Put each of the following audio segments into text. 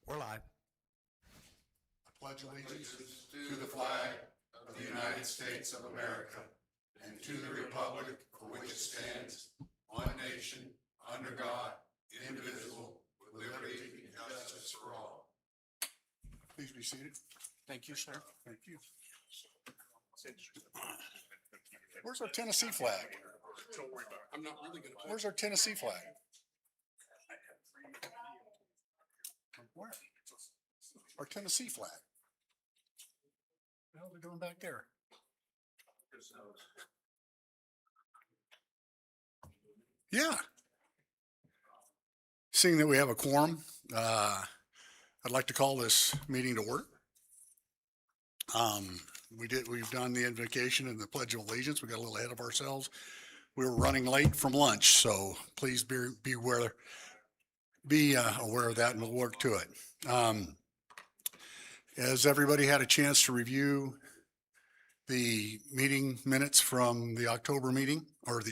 We're live. I pledge allegiance to the flag of the United States of America and to the republic for which it stands, one nation, under God, indivisible, with liberty and justice for all. Please be seated. Thank you, sir. Thank you. Where's our Tennessee flag? I'm not really gonna. Where's our Tennessee flag? Where? Our Tennessee flag. What the hell are they doing back there? Yeah. Seeing that we have a quorum, I'd like to call this meeting to order. We've done the invocation and the Pledge of Allegiance. We got a little ahead of ourselves. We were running late from lunch, so please be aware of that, and we'll work to it. Has everybody had a chance to review the meeting minutes from the October meeting, or the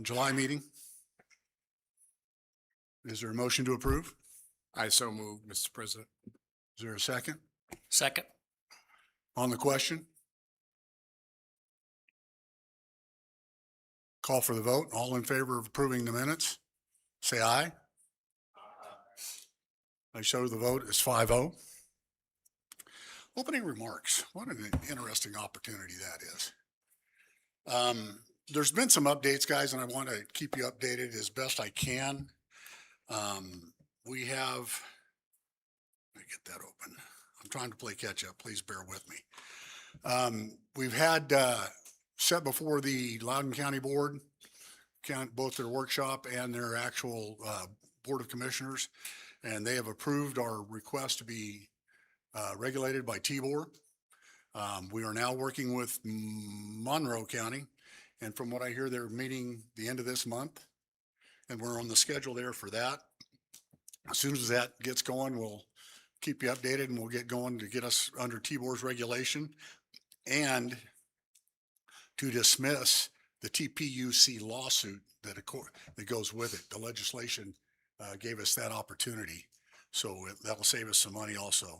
July meeting? Is there a motion to approve? I so move, Mr. President. Is there a second? Second. On the question? Call for the vote. All in favor of approving the minutes, say aye. I show the vote is 5-0. Opening remarks. What an interesting opportunity that is. There's been some updates, guys, and I want to keep you updated as best I can. We have, let me get that open. I'm trying to play catch up. Please bear with me. We've had set before the Loudoun County Board, both their workshop and their actual Board of Commissioners, and they have approved our request to be regulated by T-Board. We are now working with Monroe County, and from what I hear, they're meeting the end of this month, and we're on the schedule there for that. As soon as that gets going, we'll keep you updated, and we'll get going to get us under T-Board's regulation and to dismiss the TPUC lawsuit that goes with it. The legislation gave us that opportunity, so that will save us some money also.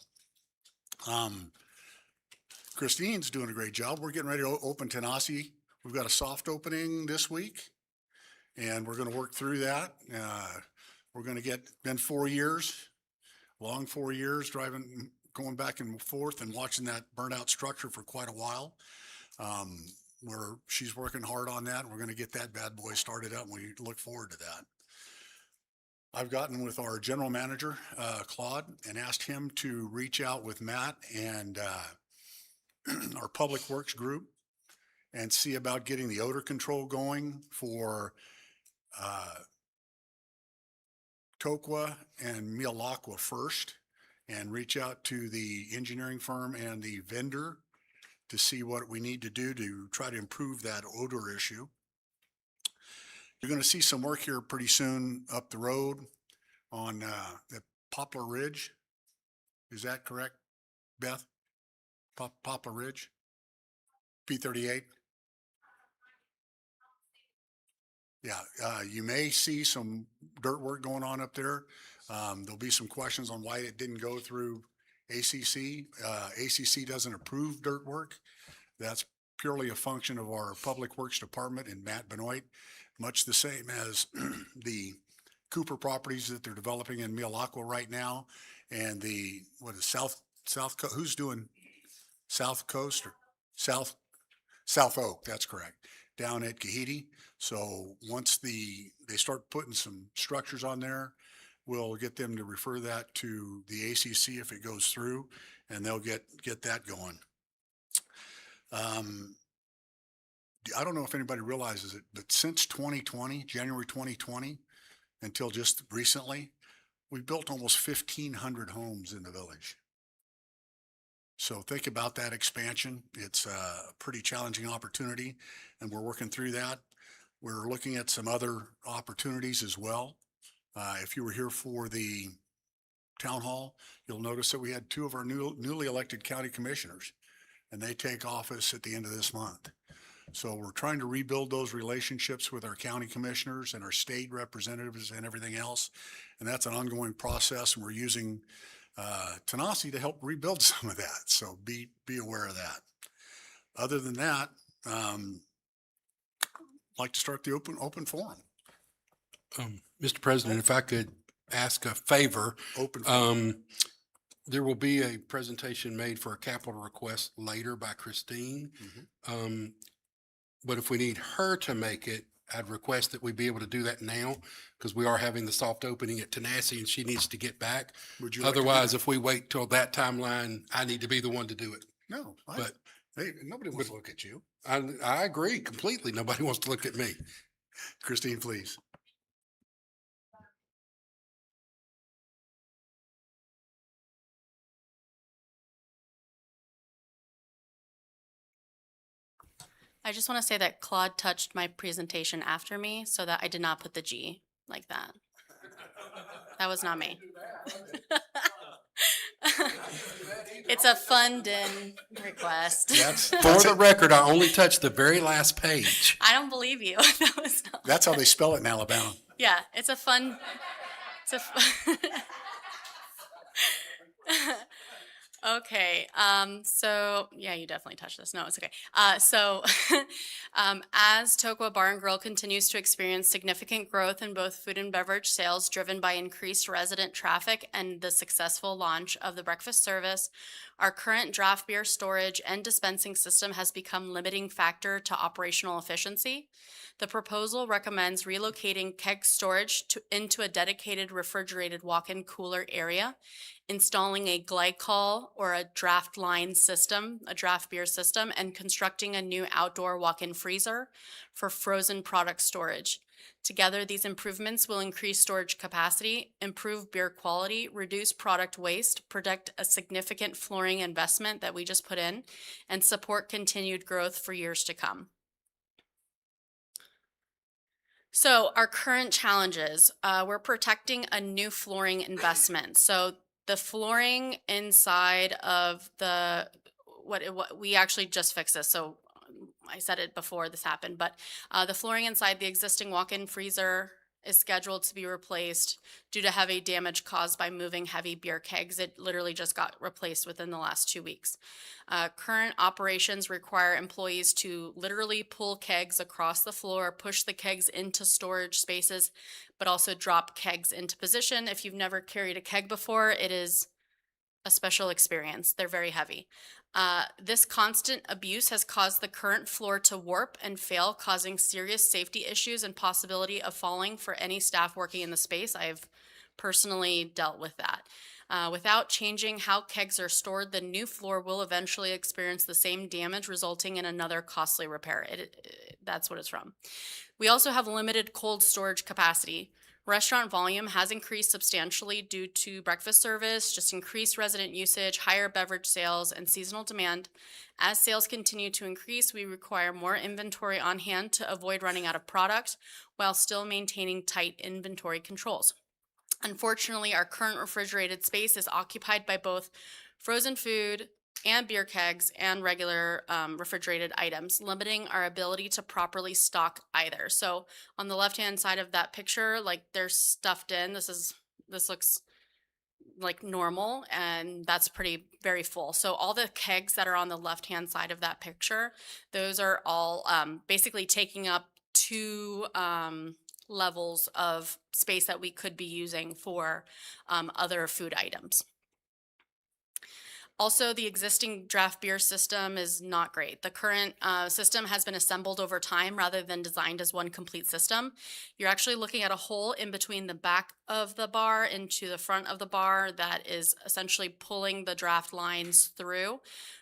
Christine's doing a great job. We're getting ready to open Tanasi. We've got a soft opening this week, and we're going to work through that. We're going to been 4 years, long 4 years, going back and forth and watching that burnt out structure for quite a while. She's working hard on that, and we're going to get that bad boy started up, and we look forward to that. I've gotten with our general manager, Claude, and asked him to reach out with Matt and our public works group and see about getting the odor control going for Tokwa and Mialakwa first, and reach out to the engineering firm and the vendor to see what we need to do to try to improve that odor issue. You're going to see some work here pretty soon up the road on the Poplar Ridge. Is that correct, Beth? Poplar Ridge? P38? Yeah, you may see some dirt work going on up there. There'll be some questions on why it didn't go through ACC. ACC doesn't approve dirt work. That's purely a function of our Public Works Department and Matt Benoit, much the same as the Cooper properties that they're developing in Mialakwa right now, and who's doing South Coast or South Oak? That's correct, down at Kahiti. So once they start putting some structures on there, we'll get them to refer that to the ACC if it goes through, and they'll get that going. I don't know if anybody realizes it, but since 2020, January 2020, until just recently, we built almost 1,500 homes in the village. So think about that expansion. It's a pretty challenging opportunity, and we're working through that. We're looking at some other opportunities as well. If you were here for the town hall, you'll notice that we had 2 of our newly elected county commissioners, and they take office at the end of this month. So we're trying to rebuild those relationships with our county commissioners and our state representatives and everything else. And that's an ongoing process. And we're using tenacity to help rebuild some of that. So be aware of that. Other than that, I'd like to start the open forum. Mr. President, if I could ask a favor, Open forum. there will be a presentation made for a capital request later by Christine. But if we need her to make it, I'd request that we be able to do that now because we are having the soft opening at Tenassie and she needs to get back. Would you like to do Otherwise, that? if we wait till that timeline, I need to be the one to do it. No, But hey, nobody wants to look at you. I agree completely. Nobody wants to look at me. Christine, please. I just want to say that Claude touched my presentation after me so that I did not put the G like that. That was not me. It's a fund-in request. For the record, I only touched the very last page. I don't believe you. That was not. That's how they spell it in Alabama. Yeah, it's a fun. It's a. Okay. So yeah, you definitely touched this. No, it's okay. As Tokwa Bar and Grill continues to experience significant growth in both food and beverage sales driven by increased resident traffic and the successful launch of the breakfast service, our current draft beer storage and dispensing system has become limiting factor to operational efficiency. The proposal recommends relocating keg storage into a dedicated refrigerated walk-in cooler area, installing a glycol or a draft line system, a draft beer system, and constructing a new outdoor walk-in freezer for frozen product storage. Together, these improvements will increase storage capacity, improve beer quality, reduce product waste, protect a significant flooring investment that we just put in, and support continued growth for years to come. So our current challenges, we're protecting a new flooring investment. So the flooring inside of what we actually just fixed this. So I said it before this happened, but the flooring inside the existing walk-in freezer is scheduled to be replaced due to heavy damage caused by moving heavy beer kegs. It literally just got replaced within the last 2 weeks. Current operations require employees to literally pull kegs across the floor, push the kegs into storage spaces, but also drop kegs into position. If you've never carried a keg before, it is a special experience. They're very heavy. This constant abuse has caused the current floor to warp and fail, causing serious safety issues and possibility of falling for any staff working in the space. I've personally dealt with that. Without changing how kegs are stored, the new floor will eventually experience the same damage, resulting in another costly repair. That's what it's from. We also have limited cold storage capacity. Restaurant volume has increased substantially due to breakfast service, just increased resident usage, higher beverage sales, and seasonal demand. As sales continue to increase, we require more inventory on hand to avoid running out of product while still maintaining tight inventory controls. Unfortunately, our current refrigerated space is occupied by both frozen food and beer kegs and regular refrigerated items, limiting our ability to properly stock either. So on the left-hand side of that picture, like they're stuffed in. This looks like normal, and that's very full. So all the kegs that are on the left-hand side of that picture, those are all basically taking up 2 levels of space that we could be using for other food items. Also, the existing draft beer system is not great. The current system has been assembled over time rather than designed as one complete system. You're actually looking at a hole in between the back of the bar into the front of the bar that is essentially pulling the draft lines through.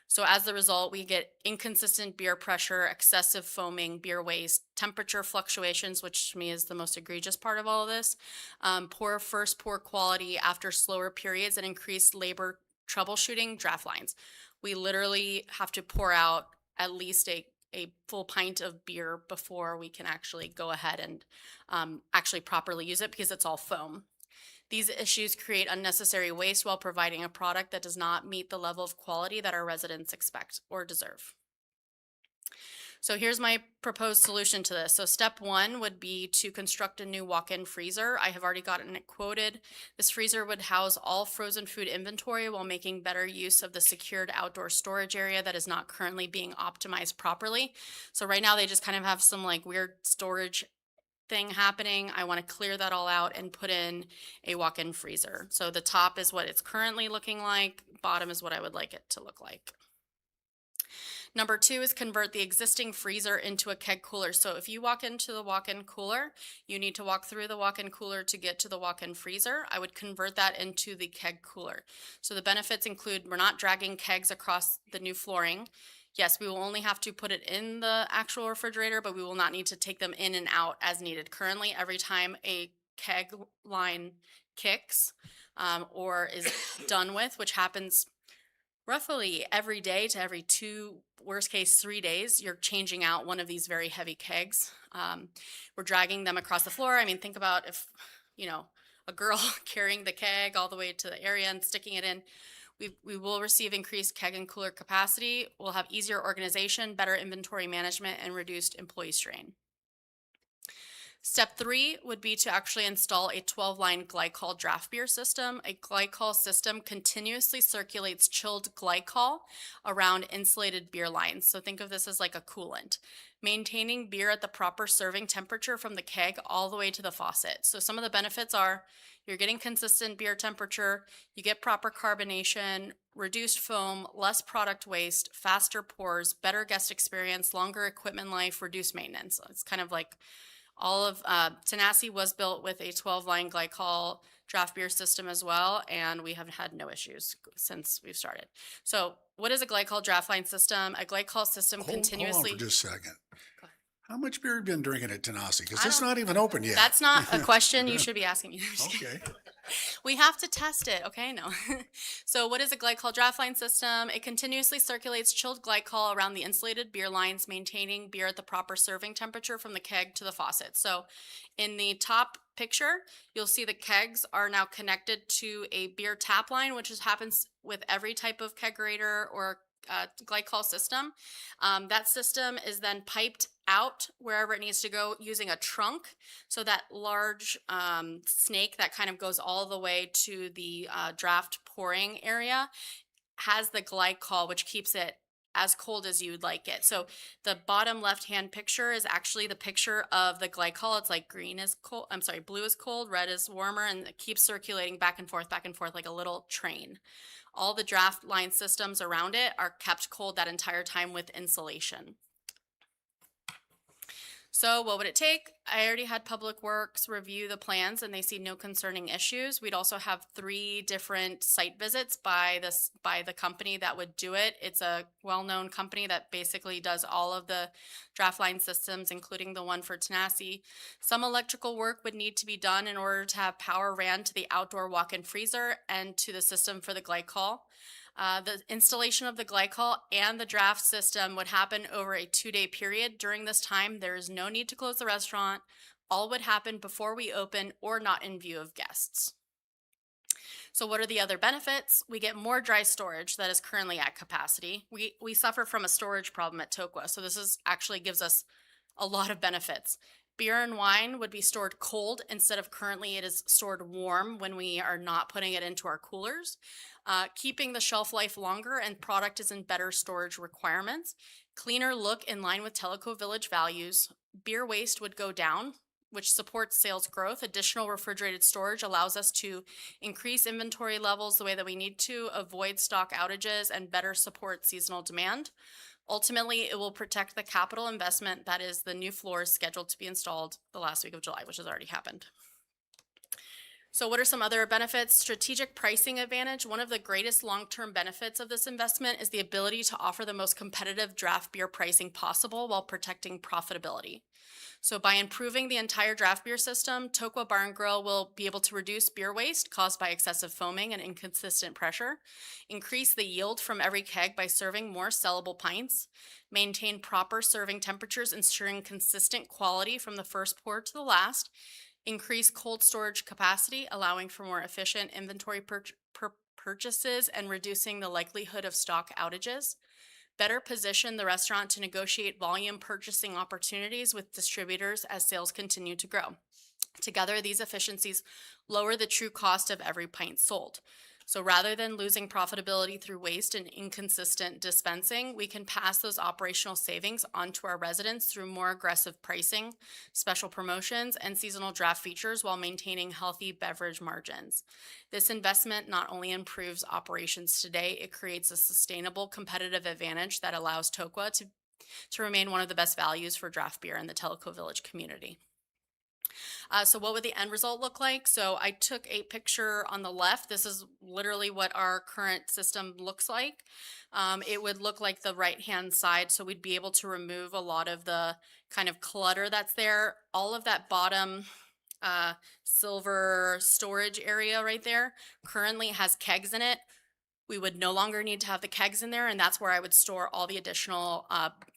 So as a result, we get inconsistent beer pressure, excessive foaming, beer waste, temperature fluctuations, which to me is the most egregious part of all of this, poor quality after slower periods, and increased labor troubleshooting draft lines. We literally have to pour out at least a full pint of beer before we can actually go ahead and actually properly use it because it's all foam. These issues create unnecessary waste while providing a product that does not meet the level of quality that our residents expect or deserve. So here's my proposed solution to this. So step one would be to construct a new walk-in freezer. I have already gotten it quoted. This freezer would house all frozen food inventory while making better use of the secured outdoor storage area that is not currently being optimized properly. So right now they just kind of have some like weird storage thing happening. I want to clear that all out and put in a walk-in freezer. So the top is what it's currently looking like. Bottom is what I would like it to look like. Number two is convert the existing freezer into a keg cooler. So if you walk into the walk-in cooler, you need to walk through the walk-in cooler to get to the walk-in freezer. I would convert that into the keg cooler. So the benefits include we're not dragging kegs across the new flooring. Yes, we will only have to put it in the actual refrigerator, but we will not need to take them in and out as needed. Currently, every time a keg line kicks or is done with, which happens roughly every day to every 2, worst case 3 days, you're changing out one of these very heavy kegs. We're dragging them across the floor. I mean, think about if, a girl carrying the keg all the way to the area and sticking it in. We will receive increased keg and cooler capacity. We'll have easier organization, better inventory management, and reduced employee strain. Step 3 would be to actually install a 12-line glycol draft beer system. A glycol system continuously circulates chilled glycol around insulated beer lines. So think of this as like a coolant, maintaining beer at the proper serving temperature from the keg all the way to the faucet. So some of the benefits are you're getting consistent beer temperature, you get proper carbonation, reduced foam, less product waste, faster pours, better guest experience, longer equipment life, reduced maintenance. It's kind of like all of Tenacity was built with a 12-line glycol draft beer system as well, and we have had no issues since we've started. So what is a glycol draft line system? A glycol system Hold on continuously... for just a second. Go ahead. How much beer have you been drinking at Tenacity? Because I it's don't- not even open yet. That's not a question you should be asking me. I'm just kidding. Okay. We have to test it, okay? No. So what is a glycol draft line system? It continuously circulates chilled glycol around the insulated beer lines, maintaining beer at the proper serving temperature from the keg to the faucet. So in the top picture, you'll see the kegs are now connected to a beer tap line, which happens with every type of kegerator or glycol system. That system is then piped out wherever it needs to go using a trunk. So that large snake that kind of goes all the way to the draft pouring area has the glycol, which keeps it as cold as you'd like it. So the bottom left-hand picture is actually the picture of the glycol. It's like blue is cold, red is warmer, and it keeps circulating back and forth like a little train. All the draft line systems around it are kept cold that entire time with insulation. So what would it take? I already had Public Works review the plans and they see no concerning issues. We'd also have 3 different site visits by the company that would do it. It's a well-known company that basically does all of the draft line systems, including the one for Tenacity. Some electrical work would need to be done in order to have power ran to the outdoor walk-in freezer and to the system for the glycol. The installation of the glycol and the draft system would happen over a 2-day period. During this time, there is no need to close the restaurant. All would happen before we open or not in view of guests. So what are the other benefits? We get more dry storage that is currently at capacity. We suffer from a storage problem at Tokwa, so this actually gives us a lot of benefits. Beer and wine would be stored cold instead of currently it is stored warm when we are not putting it into our coolers. Keeping the shelf life longer and product is in better storage requirements. Cleaner look in line with Teleco Village values. Beer waste would go down, which supports sales growth. Additional refrigerated storage allows us to increase inventory levels the way that we need to, avoid stock outages, and better support seasonal demand. Ultimately, it will protect the capital investment that is the new floors scheduled to be installed the last week of July, which has already happened. So what are some other benefits? Strategic pricing advantage. One of the greatest long-term benefits of this investment is the ability to offer the most competitive draft beer pricing possible while protecting profitability. So by improving the entire draft beer system, Tokwa Bar and Grill will be able to reduce beer waste caused by excessive foaming and inconsistent pressure, increase the yield from every keg by serving more sellable pints, maintain proper serving temperatures, ensuring consistent quality from the first pour to the last, increase cold storage capacity, allowing for more efficient inventory purchases and reducing the likelihood of stock outages, better position the restaurant to negotiate volume purchasing opportunities with distributors as sales continue to grow. Together, these efficiencies lower the true cost of every pint sold. So rather than losing profitability through waste and inconsistent dispensing, we can pass those operational savings onto our residents through more aggressive pricing, special promotions, and seasonal draft features while maintaining healthy beverage margins. This investment not only improves operations today, it creates a sustainable competitive advantage that allows Tokwa to remain one of the best values for draft beer in the Tellico Village community. So what would the end result look like? So I took a picture on the left. This is literally what our current system looks like. It would look like the right-hand side. So we'd be able to remove a lot of the kind of clutter that's there. All of that bottom silver storage area right there currently has kegs in it. We would no longer need to have the kegs in there, and that's where I would store all the additional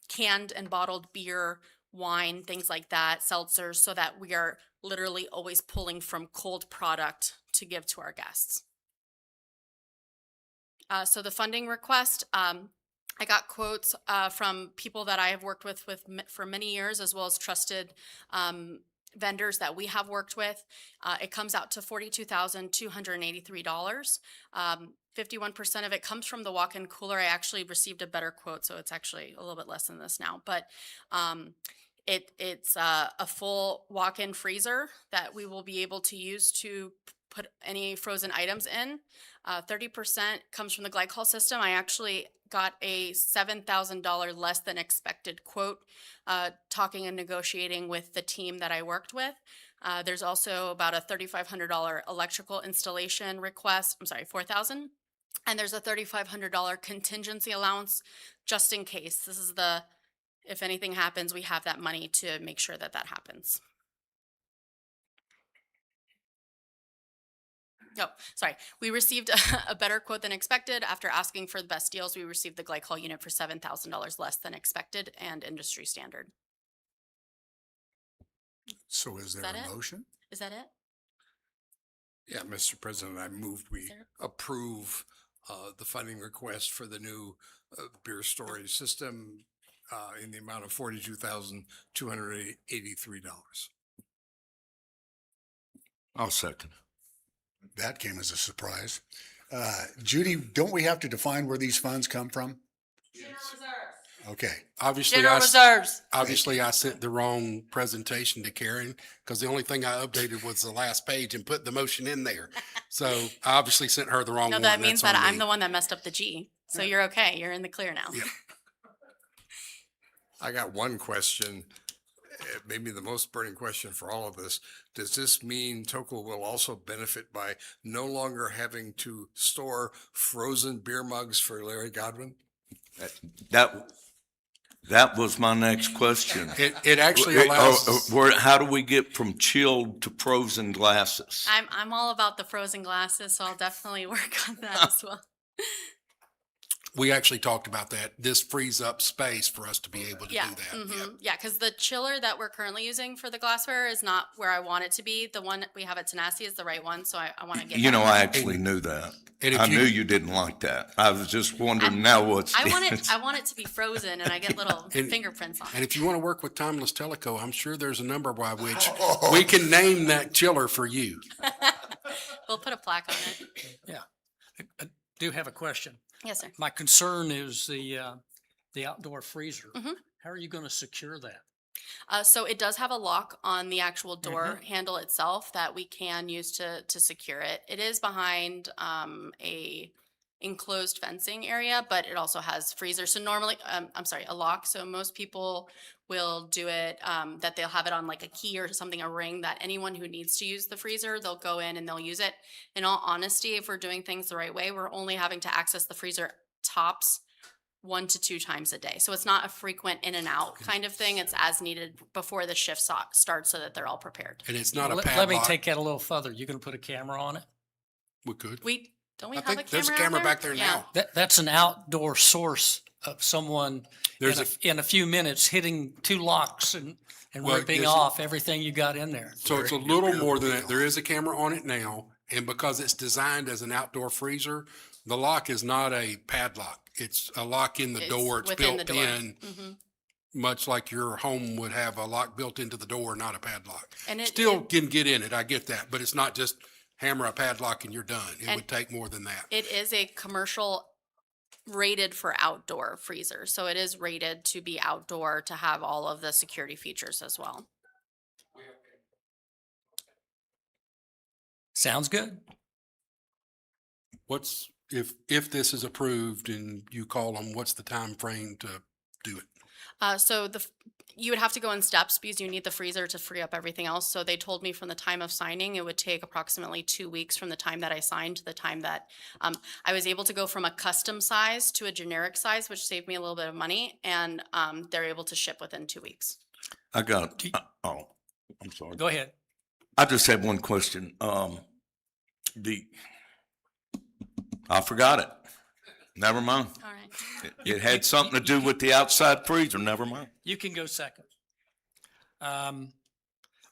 canned and bottled beer, wine, things like that, seltzers, so that we are literally always pulling from cold product to give to our guests. So the funding request, I got quotes from people that I have worked with for many years, as well as trusted vendors that we have worked with. It comes out to $42,283. 51% of it comes from the walk-in cooler. I actually received a better quote, so it's actually a little bit less than this now. But it's a full walk-in freezer that we will be able to use to put any frozen items in. 30% comes from the glycol system. I actually got a $7,000 less than expected quote, talking and negotiating with the team that I worked with. There's also about a $3,500 electrical installation request. I'm sorry, $4,000. And there's a $3,500 contingency allowance just in case. This is if anything happens, we have that money to make sure that that happens. Oh, sorry. We received a better quote than expected. After asking for the best deals, we received the glycol unit for $7,000 less than expected and industry standard. So is there a motion? Is that it? Yeah, Mr. President, I moved we Sir? approve the funding request for the new beer storage system in the amount of $42,283. I'll second. That came as a surprise. Judy, don't we have to define where these funds come from? Okay. Obviously, I sent the wrong presentation to Karen because the only thing I updated was the last page and put the motion in there. So I obviously sent her the wrong No, one. that means That's that on I'm me. the one that messed up the G. So you're okay. You're in the clear now. Yep. I got one question, maybe the most burning question for all of us. Does this mean Tokyo will also benefit by no longer having to store frozen beer mugs for Larry Godwin? That was my next question. It actually allows. How do we get from chilled to frozen glasses? I'm all about the frozen glasses, so I'll definitely work on that as well. We actually talked about that. This frees up space for us to be able to do that. Yeah, because the chiller that we're currently using for the glassware is not where I want it to be. The one we have at Tenacity is the right one, so I want to get You that. know, I actually knew that. And if I you- knew you didn't like that. I was just wondering now what's. I want it to be frozen, and I get little fingerprints on And it. if you want to work with Timeless Teleco, I'm sure there's a number by which we can name that chiller for you. We'll put a plaque on it. Yeah, I do have a question. Yes, sir. My concern is the outdoor freezer. Mhm. How are you going to secure that? So it does have a lock on the actual door handle itself that we can use to secure it. It is behind a enclosed fencing area, but it also has freezer. So normally, a lock. So most people will do it that they'll have it on like a key or something, a ring, that anyone who needs to use the freezer, they'll go in and they'll use it. In all honesty, if we're doing things the right way, we're only having to access the freezer tops 1 to 2 times a day. So it's not a frequent in and out kind of thing. It's as needed before the shift starts so that they're all prepared. And it's not a Let padlock. me take that a little further. You going to put a camera on it? We could. Don't we I have a think camera there's a out camera there? back there Yeah. now. That's an outdoor source of someone in a few minutes hitting 2 locks and Well, ripping yes. off everything you got in there. So it's a little more than that. There is a camera on it now. And because it's designed as an outdoor freezer, The lock is not a padlock. It's a lock in the It's door. It's within the built door. in, Mhm. much like your home would have a lock built into the door, not a padlock. And it Still can get in it. I get that, but it's not just hammer a padlock and you're done. It And- would take more than that. It is a commercial rated for outdoor freezer. So it is rated to be outdoor to have all of the security features as well. Sounds good. What's, if this is approved and you call them, what's the time frame to do it? So you would have to go in steps because you need the freezer to free up everything else. So they told me from the time of signing, it would take approximately 2 weeks from the time that I signed to the time that I was able to go from a custom size to a generic size, which saved me a little bit of money. And they're able to ship within 2 weeks. I got, oh, I'm sorry. Go ahead. I just have one question. I forgot it. Never mind. All right. It had something to do with the outside freezer. Never mind. You can go second. Are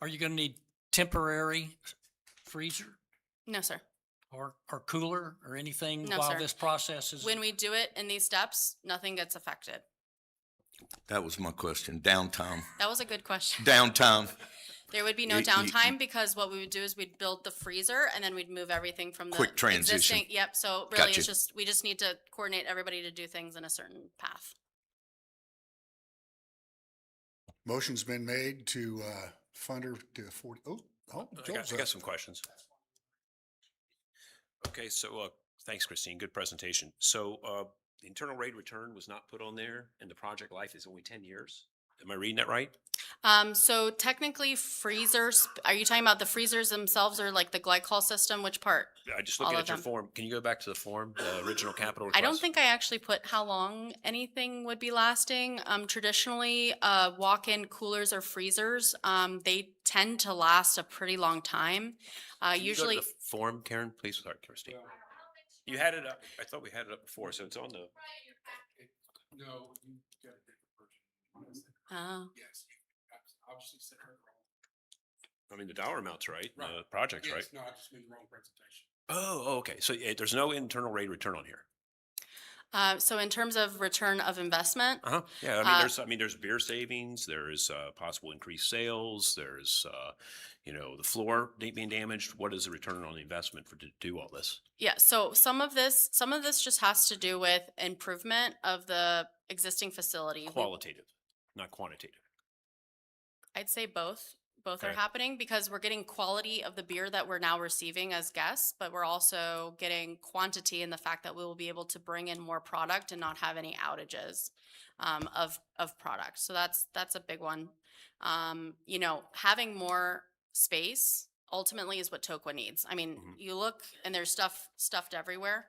you going to need temporary freezer No, sir. or cooler or anything No, while sir. this process is? When we do it in these steps, nothing gets affected. That was my question. Downtime. That was a good question. Downtime. There would be no You- you- downtime because what we would do is we'd build the freezer and then we'd move everything from the Quick transition. existing. Yep. So really, Gotcha. it's just we just need to coordinate everybody to do things in a certain path. Motion's been made to fund her to 40. I Joel's got up. some questions. Okay, so thanks, Christine. Good presentation. So the internal rate of return was not put on there, and the project life is only 10 years. Am I reading that right? So technically, freezers. Are you talking about the freezers themselves, or like the glycol system? Which part? I just All looking of at your them. form. Can you go back to the form, the original capital I request? don't think I actually put how long anything would be lasting. Traditionally, walk-in coolers or freezers, they tend to last a pretty long time. Can you go to Usually, the form, Karen, please. Sorry, Christine. You had it up. I thought we had it up before, so it's on the. No, you got a different version. oh, Yes, you obviously said her wrong. I mean, the dollar amount's right. Right. The project's right. Yes, no, I just made the wrong presentation. Oh, okay. So there's no internal rate of return on here. so in terms of return of investment, Yeah, I mean, there's beer savings. There's possible increased sales. There's, the floor being damaged. What is the return on the investment to do all this? yeah. So some of this just has to do with improvement of the existing facility. Qualitative, not quantitative. I'd say both. Both are Okay. happening because we're getting quality of the beer that we're now receiving as guests, but we're also getting quantity in the fact that we will be able to bring in more product and not have any outages of product. So that's a big one. Having more space ultimately is what Tokwa needs. I mean, Mhm. you look and there's stuffed everywhere.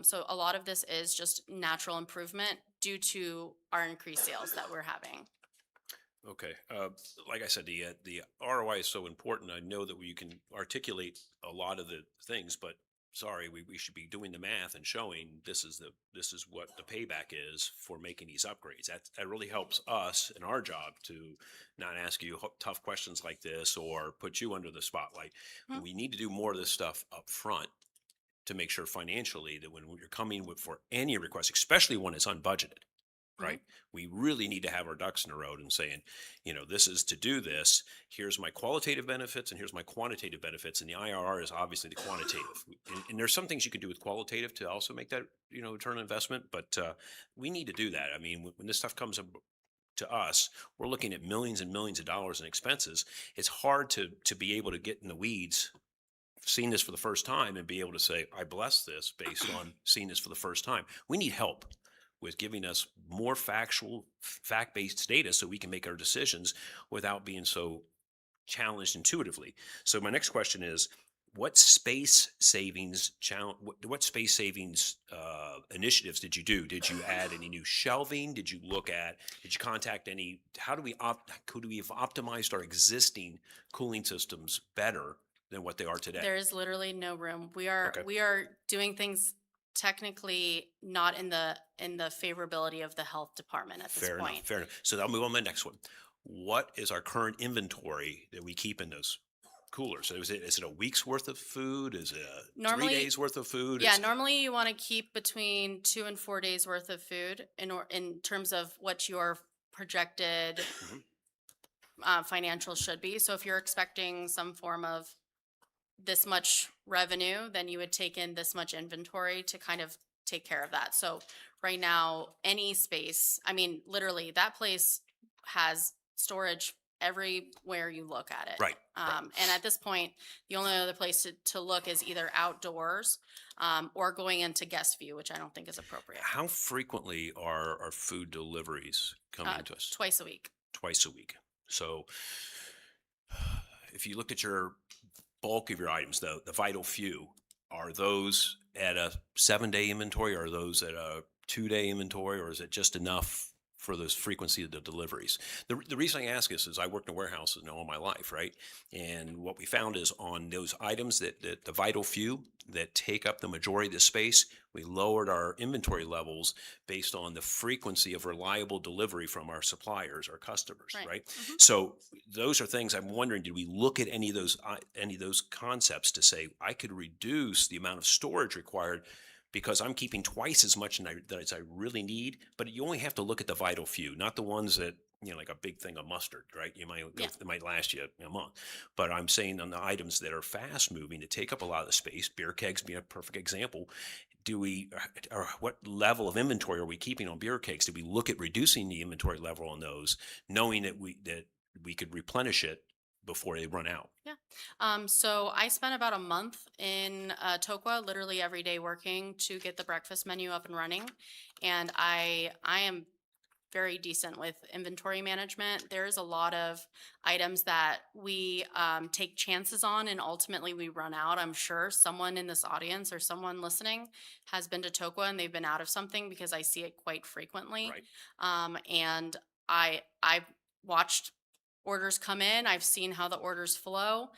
So a lot of this is just natural improvement due to our increased sales that we're having. Okay. Like I said, the ROI is so important. I know that you can articulate a lot of the things, but sorry, we should be doing the math and showing this is what the payback is for making these upgrades. That really helps us in our job to not ask you tough questions like this or put you under the spotlight. Hmm. We need to do more of this stuff up front to make sure financially that when you're coming for any request, especially when it's unbudgeted, right? We really need to have our ducks in a row and saying, this is to do this. Here's my qualitative benefits and here's my quantitative benefits. And the IRR is obviously the quantitative. And there's some things you can do with qualitative to also make that, return on investment. But we need to do that. I mean, when this stuff comes up to us, we're looking at millions and millions of dollars in expenses. It's hard to be able to get in the weeds, seeing this for the first time and be able to say, I bless this based on seeing this for the first time. We need help with giving us more fact-based data so we can make our decisions without being so challenged intuitively. So my next question is, what space savings initiatives did you do? Did you add any new shelving? Did you contact any, could we have optimized our existing cooling systems better than what they are today? There is literally no room. We are doing things technically not in the favorability of the health department at this point. Fair enough. So I'll move on to the next one. What is our current inventory that we keep in those cooler? So is it a week's worth of food? Is it Normally- 3 days worth of food? Yeah, Is- normally you want to keep between 2 and 4 days worth of food in terms of what your projected financials should be. So if you're expecting some form of this much revenue, then you would take in this much inventory to kind of take care of that. So right now, any space, I mean, literally that place has storage everywhere you look at it. Right. And at this point, the only other place to look is either outdoors or going into guest view, which I don't think is appropriate. How frequently are food deliveries coming to us? Twice a week. Twice a week. So if you look at your bulk of your items, the vital few, are those at a 7-day inventory? Or are those at a 2-day inventory? Or is it just enough for this frequency of the deliveries? The reason I ask this is I worked in warehouses all my life, right? And what we found is on those items that the vital few that take up the majority of the space, we lowered our inventory levels based on the frequency of reliable delivery from our suppliers, our customers, Right. right? So those are things I'm wondering, did we look at any of those concepts to say I could reduce the amount of storage required because I'm keeping twice as much as I really need, but you only have to look at the vital few, not the ones that, like a big thing of mustard, right? It might last you a month. But I'm saying on the items that are fast moving to take up a lot of the space, beer kegs being a perfect example, or what level of inventory are we keeping on beer kegs? Did we look at reducing the inventory level on those, knowing that we could replenish it before they run out? So I spent about a month in Tokwa, literally every day working to get the breakfast menu up and running. And I am very decent with inventory management. There's a lot of items that we take chances on and ultimately we run out. I'm sure someone in this audience or someone listening has been to Tokwa and they've been out of something because I see it quite frequently. Right. And I've watched orders come in. I've seen how the orders flow.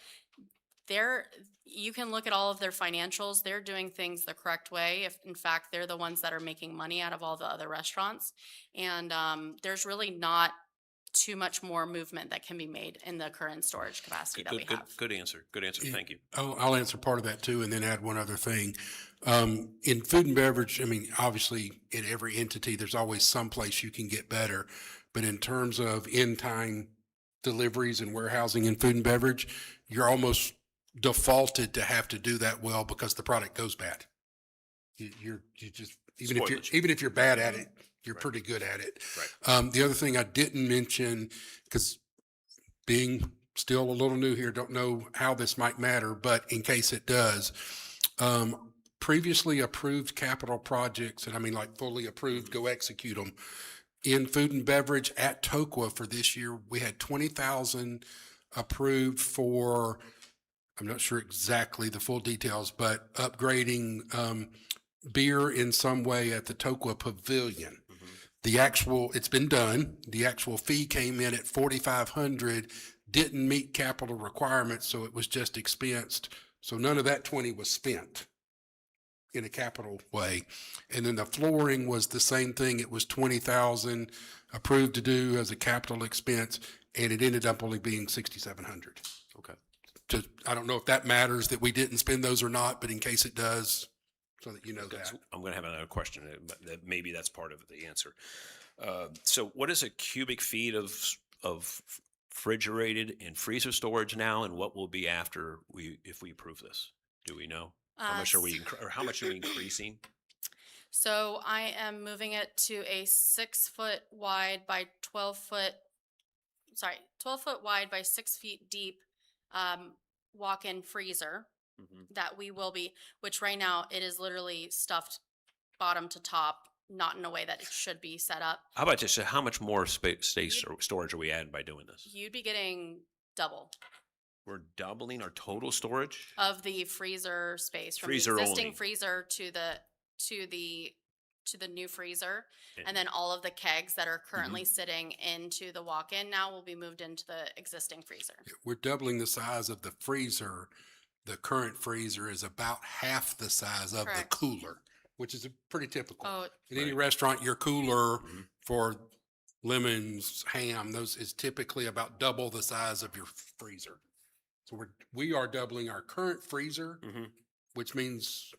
You can look at all of their financials. They're doing things the correct way. If in fact, they're the ones that are making money out of all the other restaurants. And there's really not too much more movement that can be made in the current storage capacity that we have. Good answer. Good answer. Yeah. Thank you. I'll answer part of that too, and then add one other thing. In food and beverage, I mean, obviously in every entity, there's always some place you can get better. But in terms of in-time deliveries and warehousing in food and beverage, you're almost defaulted to have to do that well because the product goes bad. You just, Spoilage. even if you're bad at it, you're Right. pretty good at it. Right. The other thing I didn't mention, because being still a little new here, don't know how this might matter, but in case it does, previously approved capital projects, and I mean like fully approved, go execute them. In food and beverage at Tokwa for this year, we had 20,000 approved for, I'm not sure exactly the full details, but upgrading beer in some way at the Tokwa Pavilion. It's been done. The actual fee came in at 4,500, didn't meet capital requirements, so it was just expensed. So none of that 20 was spent in a capital way. And then the flooring was the same thing. It was 20,000 approved to do as a capital expense, and it ended up only being 6,700. Okay. Just, I don't know if that matters that we didn't spend those or not, but in case it does, so that you know Okay, that. so I'm going to have another question. That maybe that's part of the answer. So, what is a cubic feet of refrigerated and freezer storage now, and what will be after if we approve this? Do we know how much are we or how much are we increasing? So I am moving it to a 6-foot wide by 12-foot wide by 6 feet deep walk-in freezer that we will be, which right now it is literally stuffed bottom to top, not in a way that it should be set up. How about just how much more space or storage are we adding by doing this? You'd be getting double We're doubling our total storage. of the freezer space from Freezer the existing only. freezer to the new freezer. And then all of the kegs that are currently sitting into the walk-in now will be moved into the existing freezer. We're doubling the size of the freezer. The current freezer is about half the size of the Correct. cooler, which is pretty typical. Oh, In any Right. restaurant, your cooler Mhm. for lemons, ham, those is typically about double the size of your freezer. So we are doubling our current freezer, Mhm. which means,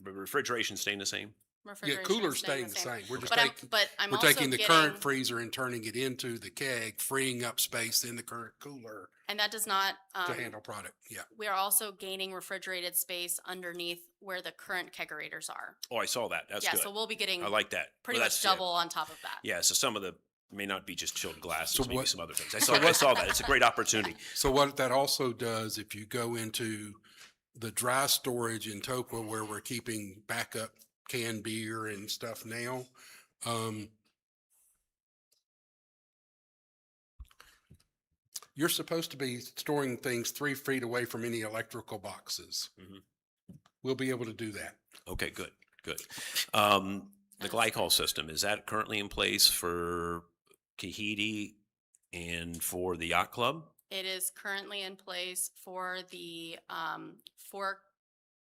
Refrigeration staying the same? yeah, Refrigeration cooler's is staying the same. We're just But I'm, taking, but I'm we're also taking the current getting, freezer and turning it into the keg, freeing up space in the current cooler and that does not, to handle product. Yeah. we are also gaining refrigerated space underneath where the current kegerators are. Oh, I saw that. That's Yeah, good. so we'll be getting I like that. pretty Well, much that's- double on top of that. Yeah, so some of the, may not be just chilled glasses, So maybe what- some other things. I saw that. It's a great opportunity. So what that also does, if you go into the dry storage in Tokwa where we're keeping backup canned beer and stuff now, you're supposed to be storing things 3 feet away from any electrical boxes. Mhm. We'll be able to do that. Okay, good, good. The glycol system, is that currently in place for Kahiti and for the yacht club? It is currently in place for the, for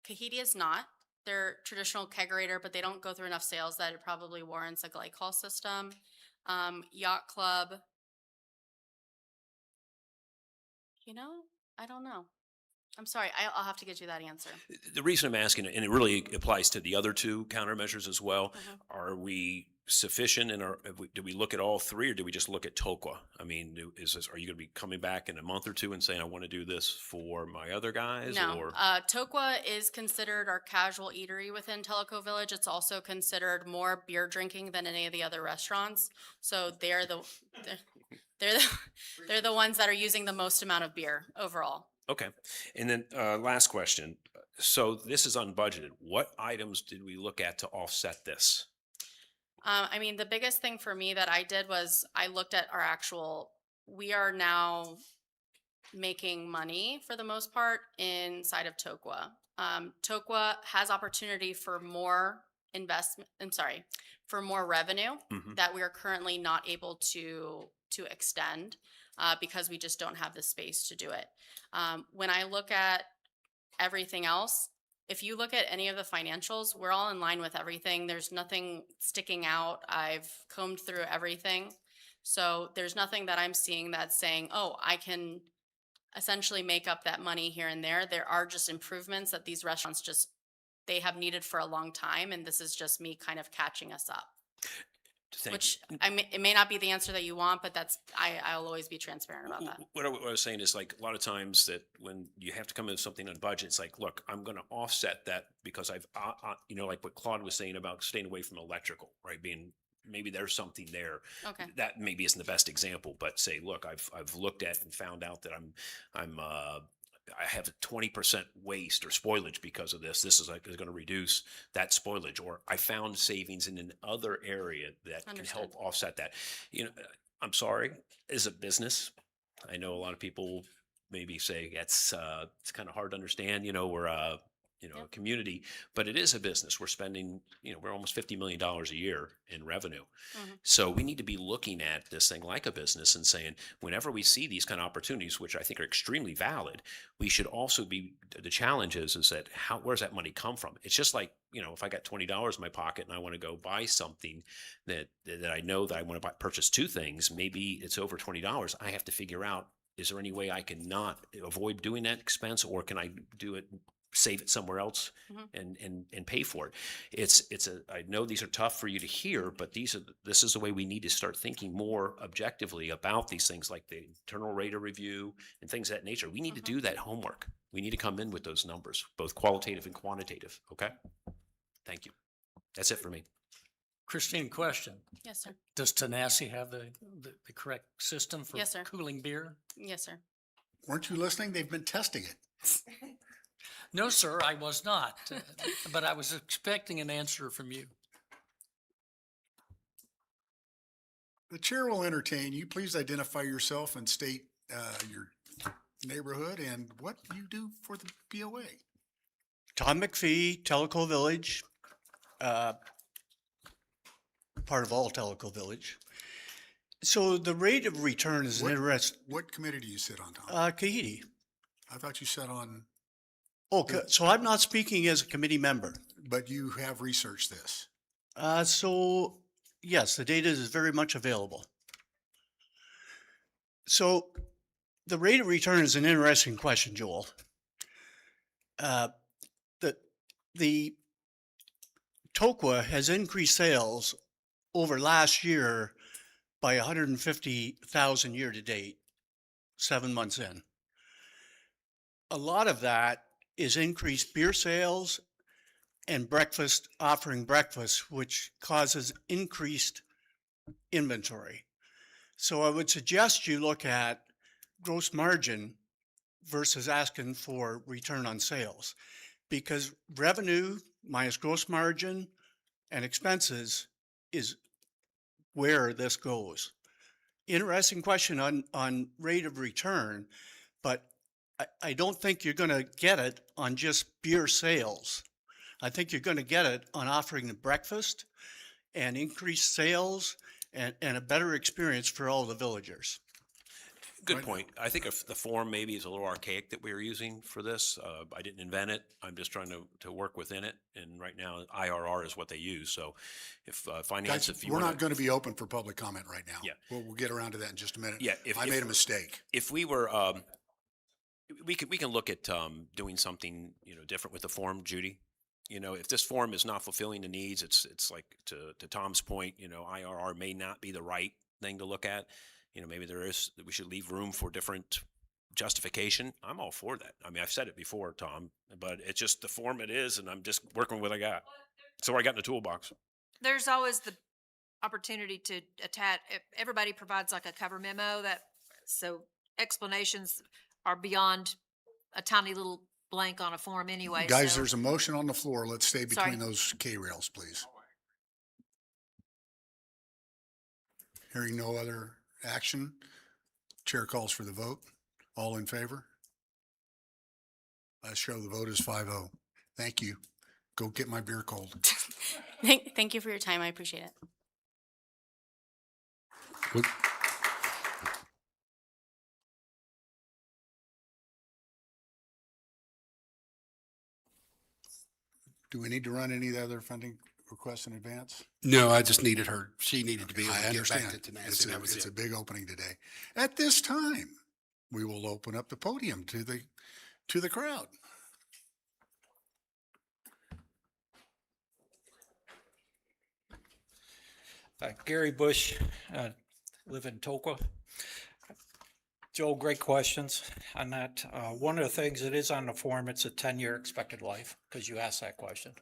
Kahiti is not. They're traditional kegerator, but they don't go through enough sales that it probably warrants a glycol system. Yacht Club. You know, I don't know. I'm sorry. I'll have to get you that answer. The reason I'm asking, and it really applies to the other two countermeasures as well, Mhm. are we sufficient in our, do we look at all three or do we just look at Tokwa? I mean, are you going to be coming back in a month or two and saying, I want to do this for my other guys? No, Or Tokwa is considered our casual eatery within Tellico Village. It's also considered more beer drinking than any of the other restaurants. So they're the they're the ones that are using the most amount of beer overall. Okay. And then last question. So this is unbudgeted. What items did we look at to offset this? I mean, the biggest thing for me that I did was I looked at our actual, we are now making money for the most part inside of Tokwa. Tokwa has opportunity for more investment, for more revenue Mhm. that we are currently not able to extend because we just don't have the space to do it. When I look at everything else, if you look at any of the financials, we're all in line with everything. There's nothing sticking out. I've combed through everything. So there's nothing that I'm seeing that's saying, oh, I can essentially make up that money here and there. There are just improvements that these restaurants they have needed for a long time. And this is just me kind of catching us up. Thank Which you. it may not be the answer that you want, but I'll always be transparent about that. What I was saying is like a lot of times that when you have to come in with something on budget, it's like, look, I'm going to offset that because I've, like what Claude was saying about staying away from electrical, right? Maybe there's something there. Okay. That maybe isn't the best example, but say, look, I've looked at and found out that I have a 20% waste or spoilage because of this. This is going to reduce that spoilage, or I found savings in another area that can help Understood. offset that. I'm sorry, as a business, I know a lot of people maybe say it's kind of hard to understand. We're a Yep. community, but it is a business. We're spending, we're almost $50 million a year in revenue. Mhm. So we need to be looking at this thing like a business and saying, whenever we see these kind of opportunities, which I think are extremely valid, we should also be, the challenge is that where's that money come from? It's just like, if I got $20 in my pocket and I want to go buy something that I know that I want to purchase two things, maybe it's over $20. I have to figure out, is there any way I can not avoid doing that expense, or can I do it, save it somewhere else and pay for it? I know these are tough for you to hear, but this is the way we need to start thinking more objectively about these things, like the internal rate of review and things of that nature. We need to do that homework. We need to come in with those numbers, both qualitative and quantitative. Okay. Thank you. That's it for me. Christine, question. Yes, sir. Does Tenassi have the correct system for Yes, sir. cooling beer? Yes, sir. Weren't you listening? They've been testing it. No, sir, I was not, but I was expecting an answer from you. The chair will entertain you. Please identify yourself and state your neighborhood and what you do for the POA. Tom McPhee, Tellico Village, part of all Tellico Village. So the rate of return is What- interesting. What committee do you sit on, Tom? Kahiti. I thought you sat on, Okay, so I'm not speaking as a committee member. but you have researched this. So yes, the data is very much available. So the rate of return is an interesting question, Joel. The, the TOQA has increased sales over last year by 150,000 year to date, 7 months in. A lot of that is increased beer sales and breakfast, offering breakfast, which causes increased inventory. So I would suggest you look at gross margin versus asking for return on sales, because revenue minus gross margin and expenses is where this goes. Interesting question on rate of return, but I don't think you're going to get it on just beer sales. I think you're going to get it on offering the breakfast and increased sales and a better experience for all the villagers. Good point. I think if the form maybe is a little archaic that we were using for this. I didn't invent it. I'm just trying to work within it. And right now IRR is what they use. So if finance, Guys, if you we're wanna- not going to be open for public comment right now. Yeah. We'll get around to that in just a minute. Yeah, I made a mistake. if we were, we can look at doing something, different with the form, Judy. If this form is not fulfilling the needs, it's like to Tom's point, IRR may not be the right thing to look at. Maybe we should leave room for different justification. I'm all for that. I mean, I've said it before, Tom, but it's just the form it is, and I'm just working with what I got. So I got in the toolbox. There's always the opportunity to attach, everybody provides like a cover memo so explanations are beyond a tiny little blank on a form anyway. Guys, so- there's a motion on the floor. Let's stay Sorry. between those K-rails, please. Hearing no other action, chair calls for the vote. All in favor? I show the vote is 5-0. Thank you. Go get my beer cold. Thank you for your time. I appreciate it. What- Do we need to run any of the other funding requests in advance? No, I just needed her. She needed to be able I to get understand. back to Tenacity. That was It's it. a big opening today. At this time, we will open up the podium to the crowd. Gary Bush, live in Tokwa. Joe, great questions on that. One of the things that is on the form, it's a 10-year expected life, because you asked that question,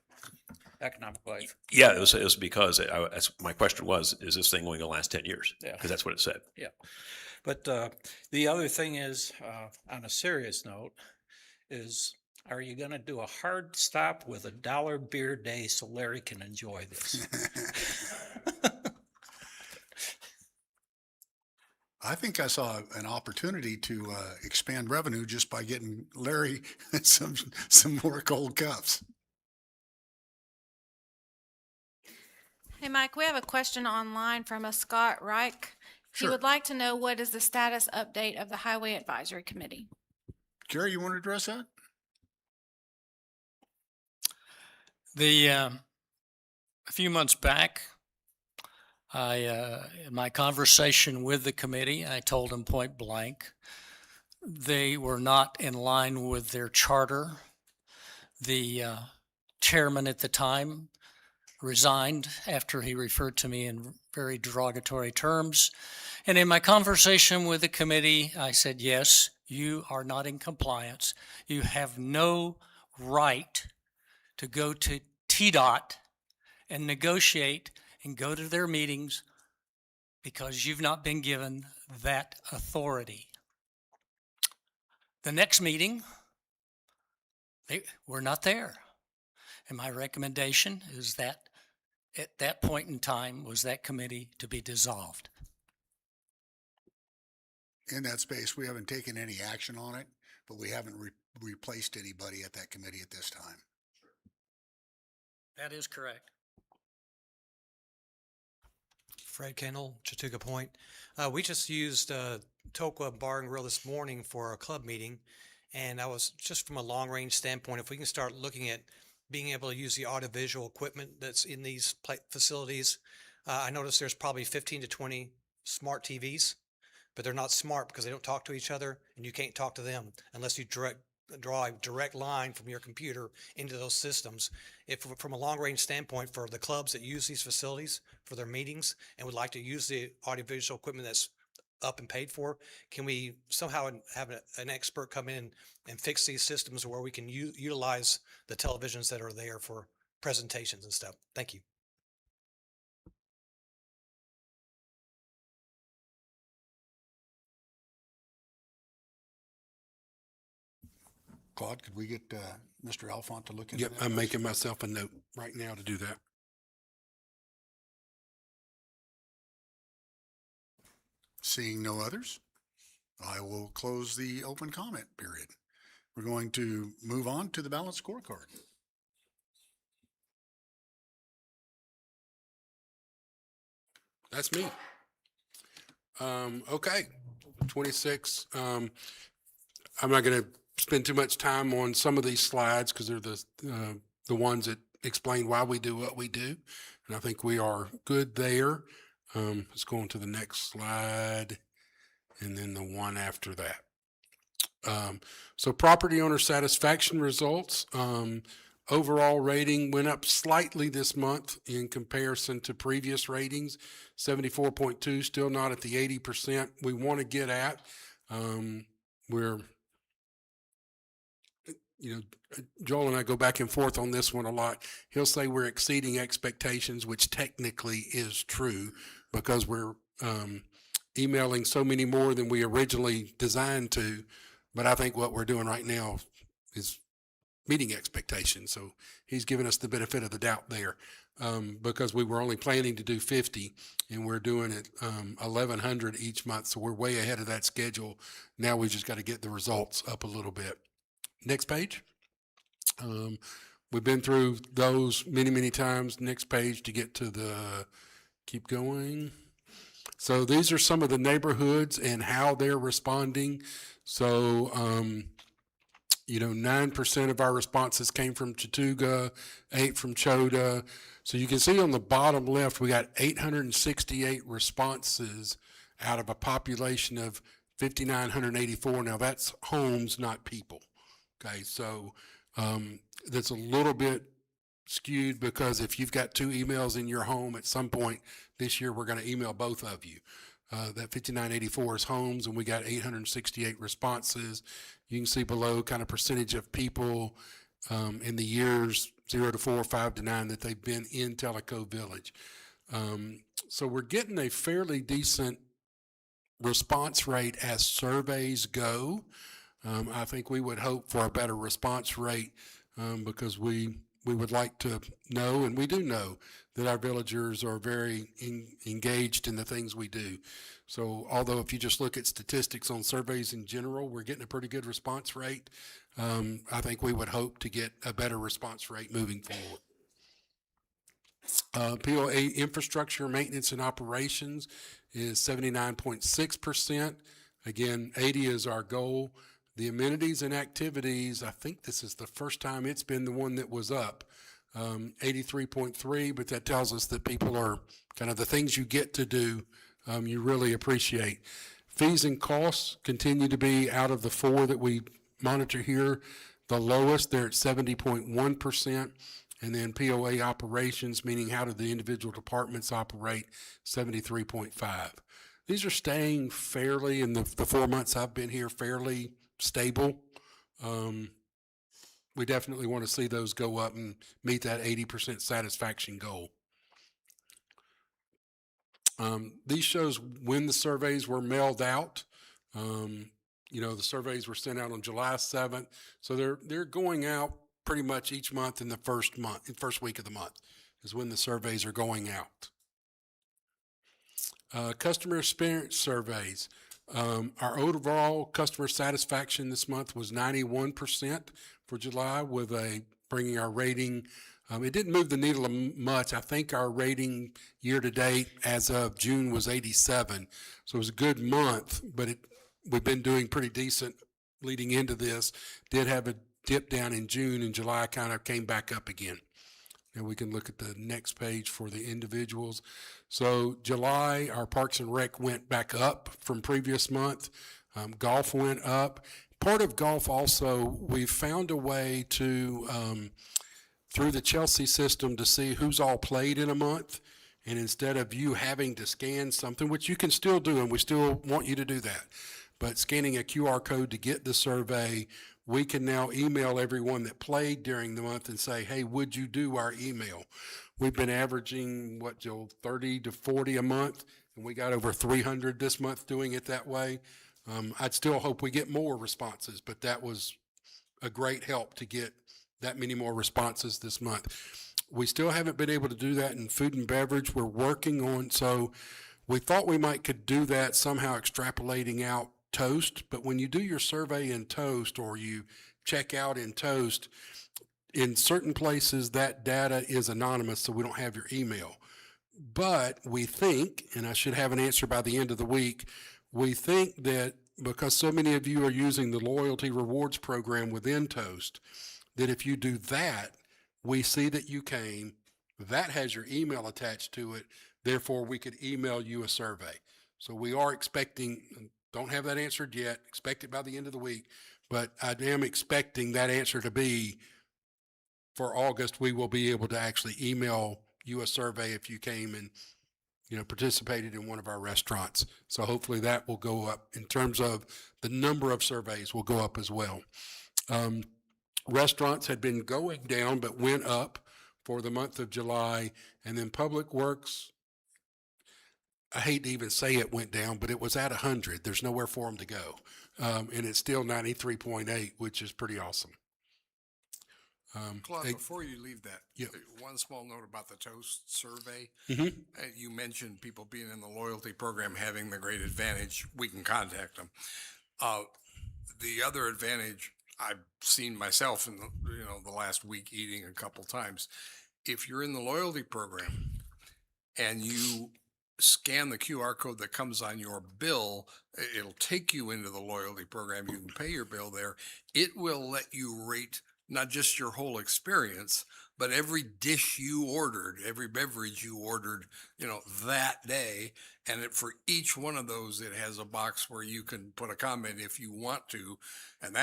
economic life. Yeah, it was because my question was, is this thing going to last 10 years? Yeah. Because that's what it said. Yeah. But the other thing is, on a serious note, is are you going to do a hard stop with $1 beer day so Larry can enjoy this? I think I saw an opportunity to expand revenue just by getting Larry some more cold cups. Hey, Mike, we have a question online from a Scott Reich. He Sure. would like to know what is the status update of the Highway Advisory Committee? Gary, you want to address that? A few months back, in my conversation with the committee, I told them point blank, they were not in line with their charter. The chairman at the time resigned after he referred to me in very derogatory terms. And in my conversation with the committee, I said, yes, you are not in compliance. You have no right to go to TDOT and negotiate and go to their meetings because you've not been given that authority. The next meeting, they were not there. And my recommendation is that at that point in time was that committee to be dissolved. In that space, we haven't taken any action on it, but we haven't replaced anybody at that committee at this time. That is correct. Fred Kendall, Chattooga Point. We just used Tokwa Bar and Grill this morning for a club meeting. And I was just from a long range standpoint, if we can start looking at being able to use the audiovisual equipment that's in these facilities, I noticed there's probably 15 to 20 smart TVs but they're not smart because they don't talk to each other, and you can't talk to them unless you draw a direct line from your computer into those systems. If from a long range standpoint, for the clubs that use these facilities for their meetings and would like to use the audiovisual equipment that's up and paid for, can we somehow have an expert come in and fix these systems where we can utilize the televisions that are there for presentations and stuff? Thank you. Claude, could we get Mr. Alphont to look into Yep, that? I'm making myself a note right now to do that. Seeing no others, I will close the open comment period. We're going to move on to the balanced scorecard. That's me. Okay, 26. I'm not going to spend too much time on some of these slides because they're the ones that explain why we do what we do. And I think we are good there. Let's go on to the next slide and then the one after that. So property owner satisfaction results. Overall rating went up slightly this month in comparison to previous ratings. 74.2, still not at the 80% we want to get at. We're, Joel and I go back and forth on this one a lot. He'll say we're exceeding expectations, which technically is true because we're emailing so many more than we originally designed to. But I think what we're doing right now is meeting expectations. So he's given us the benefit of the doubt there because we were only planning to do 50 and we're doing it 1,100 each month. So we're way ahead of that schedule. Now we just got to get the results up a little bit. Next page. We've been through those many, many times. Next page to get to keep going. So these are some of the neighborhoods and how they're responding. So, 9% of our responses came from Chattooga, 8 from Chota. So you can see on the bottom left, we got 868 responses out of a population of 5,984. Now that's homes, not people. Okay, so that's a little bit skewed because if you've got 2 emails in your home at some point this year, we're going to email both of you. That 5,984 is homes, and we got 868 responses. You can see below kind of percentage of people in the years 0 to 4, 5 to 9 that they've been in Tellico Village. So we're getting a fairly decent response rate as surveys go. I think we would hope for a better response rate because we would like to know, and we do know, that our villagers are very engaged in the things we do. So although if you just look at statistics on surveys in general, we're getting a pretty good response rate, I think we would hope to get a better response rate moving forward. POA infrastructure, maintenance, and operations is 79.6%. Again, 80 is our goal. The amenities and activities, I think this is the first time it's been the one that was up, 83.3, but that tells us that people are kind of the things you get to do, you really appreciate. Fees and costs continue to be out of the 4 that we monitor here, the lowest. They're at 70.1%. And then POA operations, meaning how do the individual departments operate, 73.5. These are staying fairly, in the 4 months I've been here, fairly stable. We definitely want to see those go up and meet that 80% satisfaction goal. These shows when the surveys were mailed out. The surveys were sent out on July 7th. So they're going out pretty much each month in the first week of the month is when the surveys are going out. Customer experience surveys. Our overall customer satisfaction this month was 91% for July, with bringing our rating. It didn't move the needle much. I think our rating year to date as of June was 87. So it was a good month, but we've been doing pretty decent leading into this. Did have a dip down in June, and July kind of came back up again. and we can look at the next page for the individuals. So July, our Parks and Rec went back up from previous month. Golf went up. Part of golf also, we found a way to, through the Chelsea system, to see who's all played in a month. And instead of you having to scan something, which you can still do, and we still want you to do that, but scanning a QR code to get the survey, we can now email everyone that played during the month and say, hey, would you do our email? We've been averaging, what, Joel, 30 to 40 a month, and we got over 300 this month doing it that way. I'd still hope we get more responses, but that was a great help to get that many more responses this month. We still haven't been able to do that in food and beverage. We're working on, so we thought we might could do that somehow extrapolating out Toast, but when you do your survey in Toast or you check out in Toast, in certain places that data is anonymous, so we don't have your email. But we think, and I should have an answer by the end of the week, we think that because so many of you are using the loyalty rewards program within Toast, that if you do that, we see that you came, that has your email attached to it, therefore we could email you a survey. So we are expecting, don't have that answered yet, expect it by the end of the week, but I am expecting that answer to be for August, we will be able to actually email you a survey if you came and, you know, participated in one of our restaurants. So hopefully that will go up in terms of the number of surveys will go up as well. Restaurants had been going down, but went up for the month of July. And then Public Works, I hate to even say it went down, but it was at 100. There's nowhere for them to go. And it's still 93.8, which is pretty awesome. Claude, before you leave that, Yeah. one small note about the Toast survey. Mhm. You mentioned people being in the loyalty program having the great advantage. We can contact them. The other advantage I've seen myself in the last week eating a couple times. If you're in the loyalty program and you scan the QR code that comes on your bill, it'll take you into the loyalty program. You can pay your bill there. It will let you rate not just your whole experience, but every dish you ordered, every beverage you ordered, that day. And for each one of those, it has a box where you can put a comment if you want to. And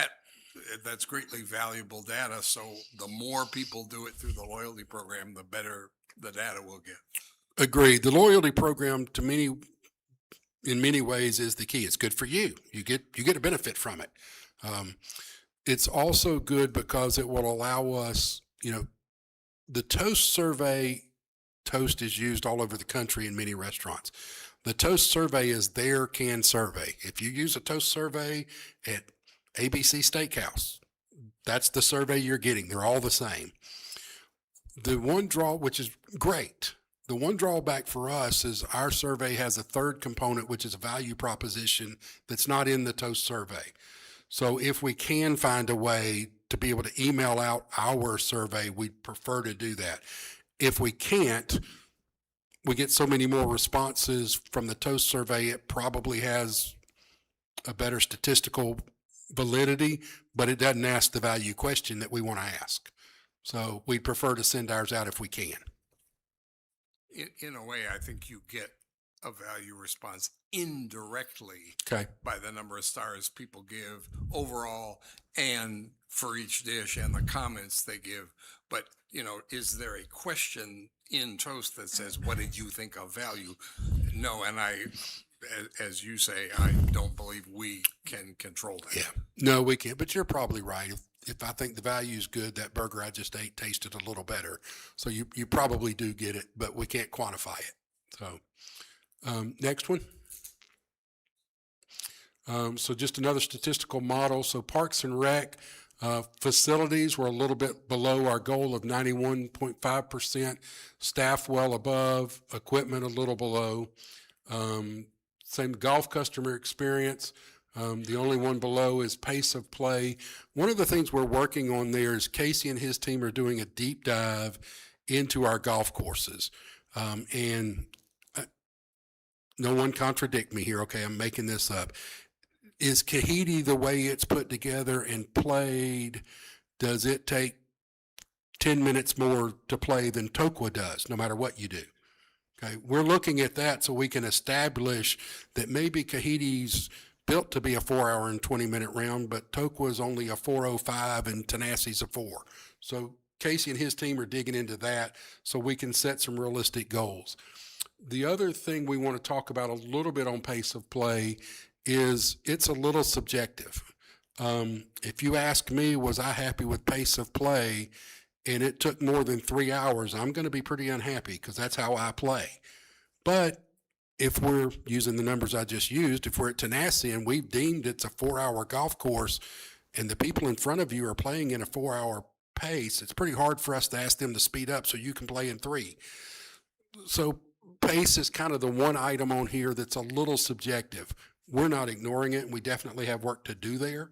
that's greatly valuable data. So the more people do it through the loyalty program, the better the data will get. Agreed. The loyalty program in many ways is the key. It's good for you. You get a benefit from it. It's also good because it will allow us, the Toast survey, Toast is used all over the country in many restaurants. The Toast survey is their canned survey. If you use a Toast survey at ABC Steakhouse, that's the survey you're getting. They're all the same. The one which is great. The one drawback for us is our survey has a third component, which is a value proposition that's not in the Toast survey. So if we can find a way to be able to email out our survey, we'd prefer to do that. If we can't, we get so many more responses from the Toast survey, it probably has a better statistical validity, but it doesn't ask the value question that we want to ask. So we'd prefer to send ours out if we can. In a way, I think you get a value response indirectly Okay. by the number of stars people give overall and for each dish and the comments they give. But, is there a question in Toast that says, what did you think of value? No, and as you say, I don't believe we can control that. Yeah. No, we can't, but you're probably right. If I think the value is good, that burger I just ate tasted a little better. So you probably do get it, but we can't quantify it. So next one. So just another statistical model. So Parks and Rec facilities were a little bit below our goal of 91.5%. Staff well above, equipment a little below. Same golf customer experience. The only one below is pace of play. One of the things we're working on there is Casey and his team are doing a deep dive into our golf courses. And no one contradict me here. Okay, I'm making this up. Is Kahiti the way it's put together and played? Does it take 10 minutes more to play than Tokwa does, no matter what you do. Okay, we're looking at that so we can establish that maybe Kahiti's built to be a 4 hour and 20-minute round, but Tokwa's only a 4:05 and Tenassi's a 4. So Casey and his team are digging into that so we can set some realistic goals. The other thing we want to talk about a little bit on pace of play is it's a little subjective. If you ask me, was I happy with pace of play and it took more than 3 hours, I'm going to be pretty unhappy because that's how I play. But if we're using the numbers I just used, if we're at Tenassi and we've deemed it's a 4-hour golf course and the people in front of you are playing in a 4-hour pace, it's pretty hard for us to ask them to speed up so you can play in 3. So pace is kind of the one item on here that's a little subjective. We're not ignoring it, and we definitely have work to do there,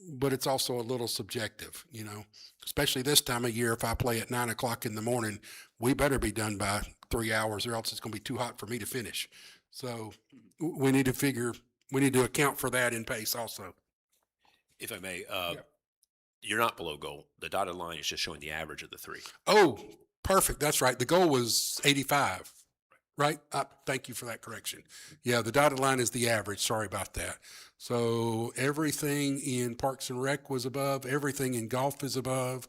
but it's also a little subjective, you know, especially this time of year. If I play at 9 o'clock in the morning, we better be done by 3 hours or else it's going to be too hot for me to finish. So we need to account for that in pace also. If I may, you're not below goal. The dotted line is just showing the average of the 3. Oh, perfect. That's right. The goal was 85, right? Thank you for that correction. Yeah, the dotted line is the average. Sorry about that. So everything in Parks and Rec was above. Everything in golf is above.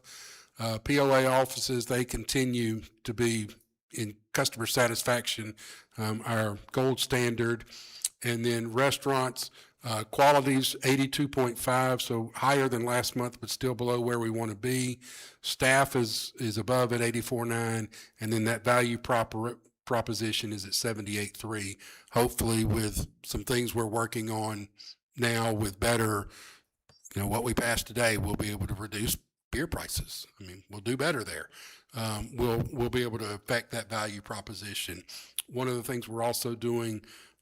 POA offices, they continue to be in customer satisfaction, our gold standard. And then restaurants, quality's 82.5, so higher than last month, but still below where we want to be. Staff is above at 84.9, and then that value proposition is at 78.3. Hopefully with some things we're working on now with better, you know, what we passed today, we'll be able to reduce beer prices. I mean, we'll do better there. We'll be able to affect that value proposition. One of the things we're also doing,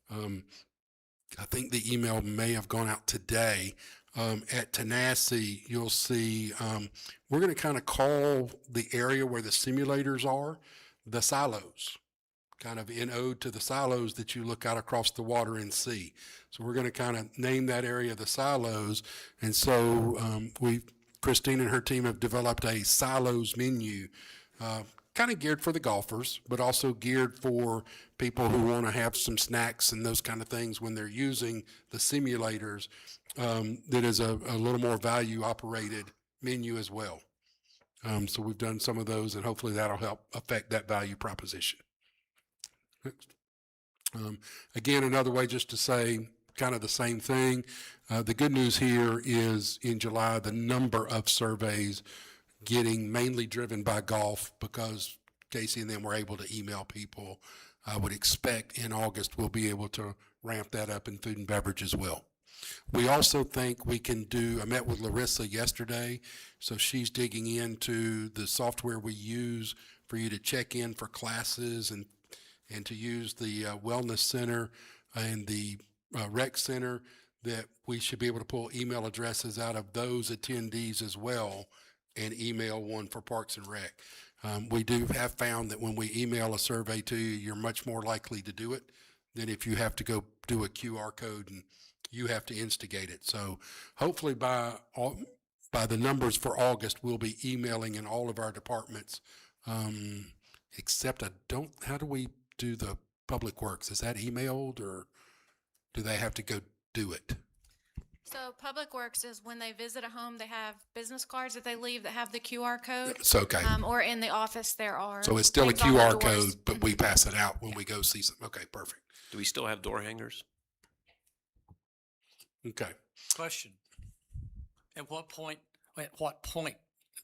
I think the email may have gone out today. At Tenassi, you'll see we're going to kind of call the area where the simulators are the silos, kind of in ode to the silos that you look out across the water and see. So we're going to kind of name that area the silos. And so Christine and her team have developed a silos menu, kind of geared for the golfers, but also geared for people who want to have some snacks and those kind of things when they're using the simulators. That is a little more value operated menu as well. So we've done some of those, and hopefully that'll help affect that value proposition. Next. Again, another way just to say kind of the same thing. The good news here is in July, the number of surveys getting mainly driven by golf, because Casey and them were able to email people. I would expect in August we'll be able to ramp that up in food and beverage as well. We also think we can do, I met with Larissa yesterday, so she's digging into the software we use for you to check in for classes and to use the wellness center and the rec center, that we should be able to pull email addresses out of those attendees as well and email one for Parks and Rec. We do have found that when we email a survey to you, you're much more likely to do it than if you have to go do a QR code and you have to instigate it. So hopefully by the numbers for August, we'll be emailing in all of our departments, except how do we do the public works? Is that emailed, or do they have to go do it? So Public Works is when they visit a home, they have business cards that they leave that have the QR code. It's okay. Or in the office there are. So it's still a things on the QR doors. code, but we pass it out when we go see some. Okay, perfect. Do we still have door hangers? Okay. Question. At what point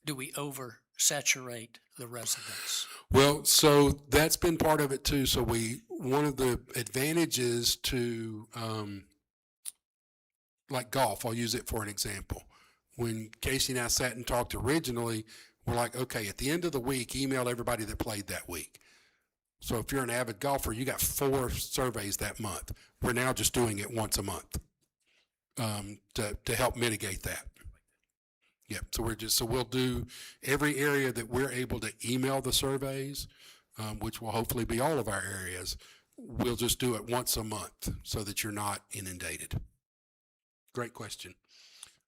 do we oversaturate the residents? Well, so that's been part of it too. So one of the advantages to, like golf, I'll use it for an example. When Casey and I sat and talked originally, we're like, okay, at the end of the week, email everybody that played that week. So if you're an avid golfer, you got 4 surveys that month. We're now just doing it once a month, to help mitigate that. Yeah, so we'll do every area that we're able to email the surveys, which will hopefully be all of our areas. We'll just do it once a month so that you're not inundated. Great question.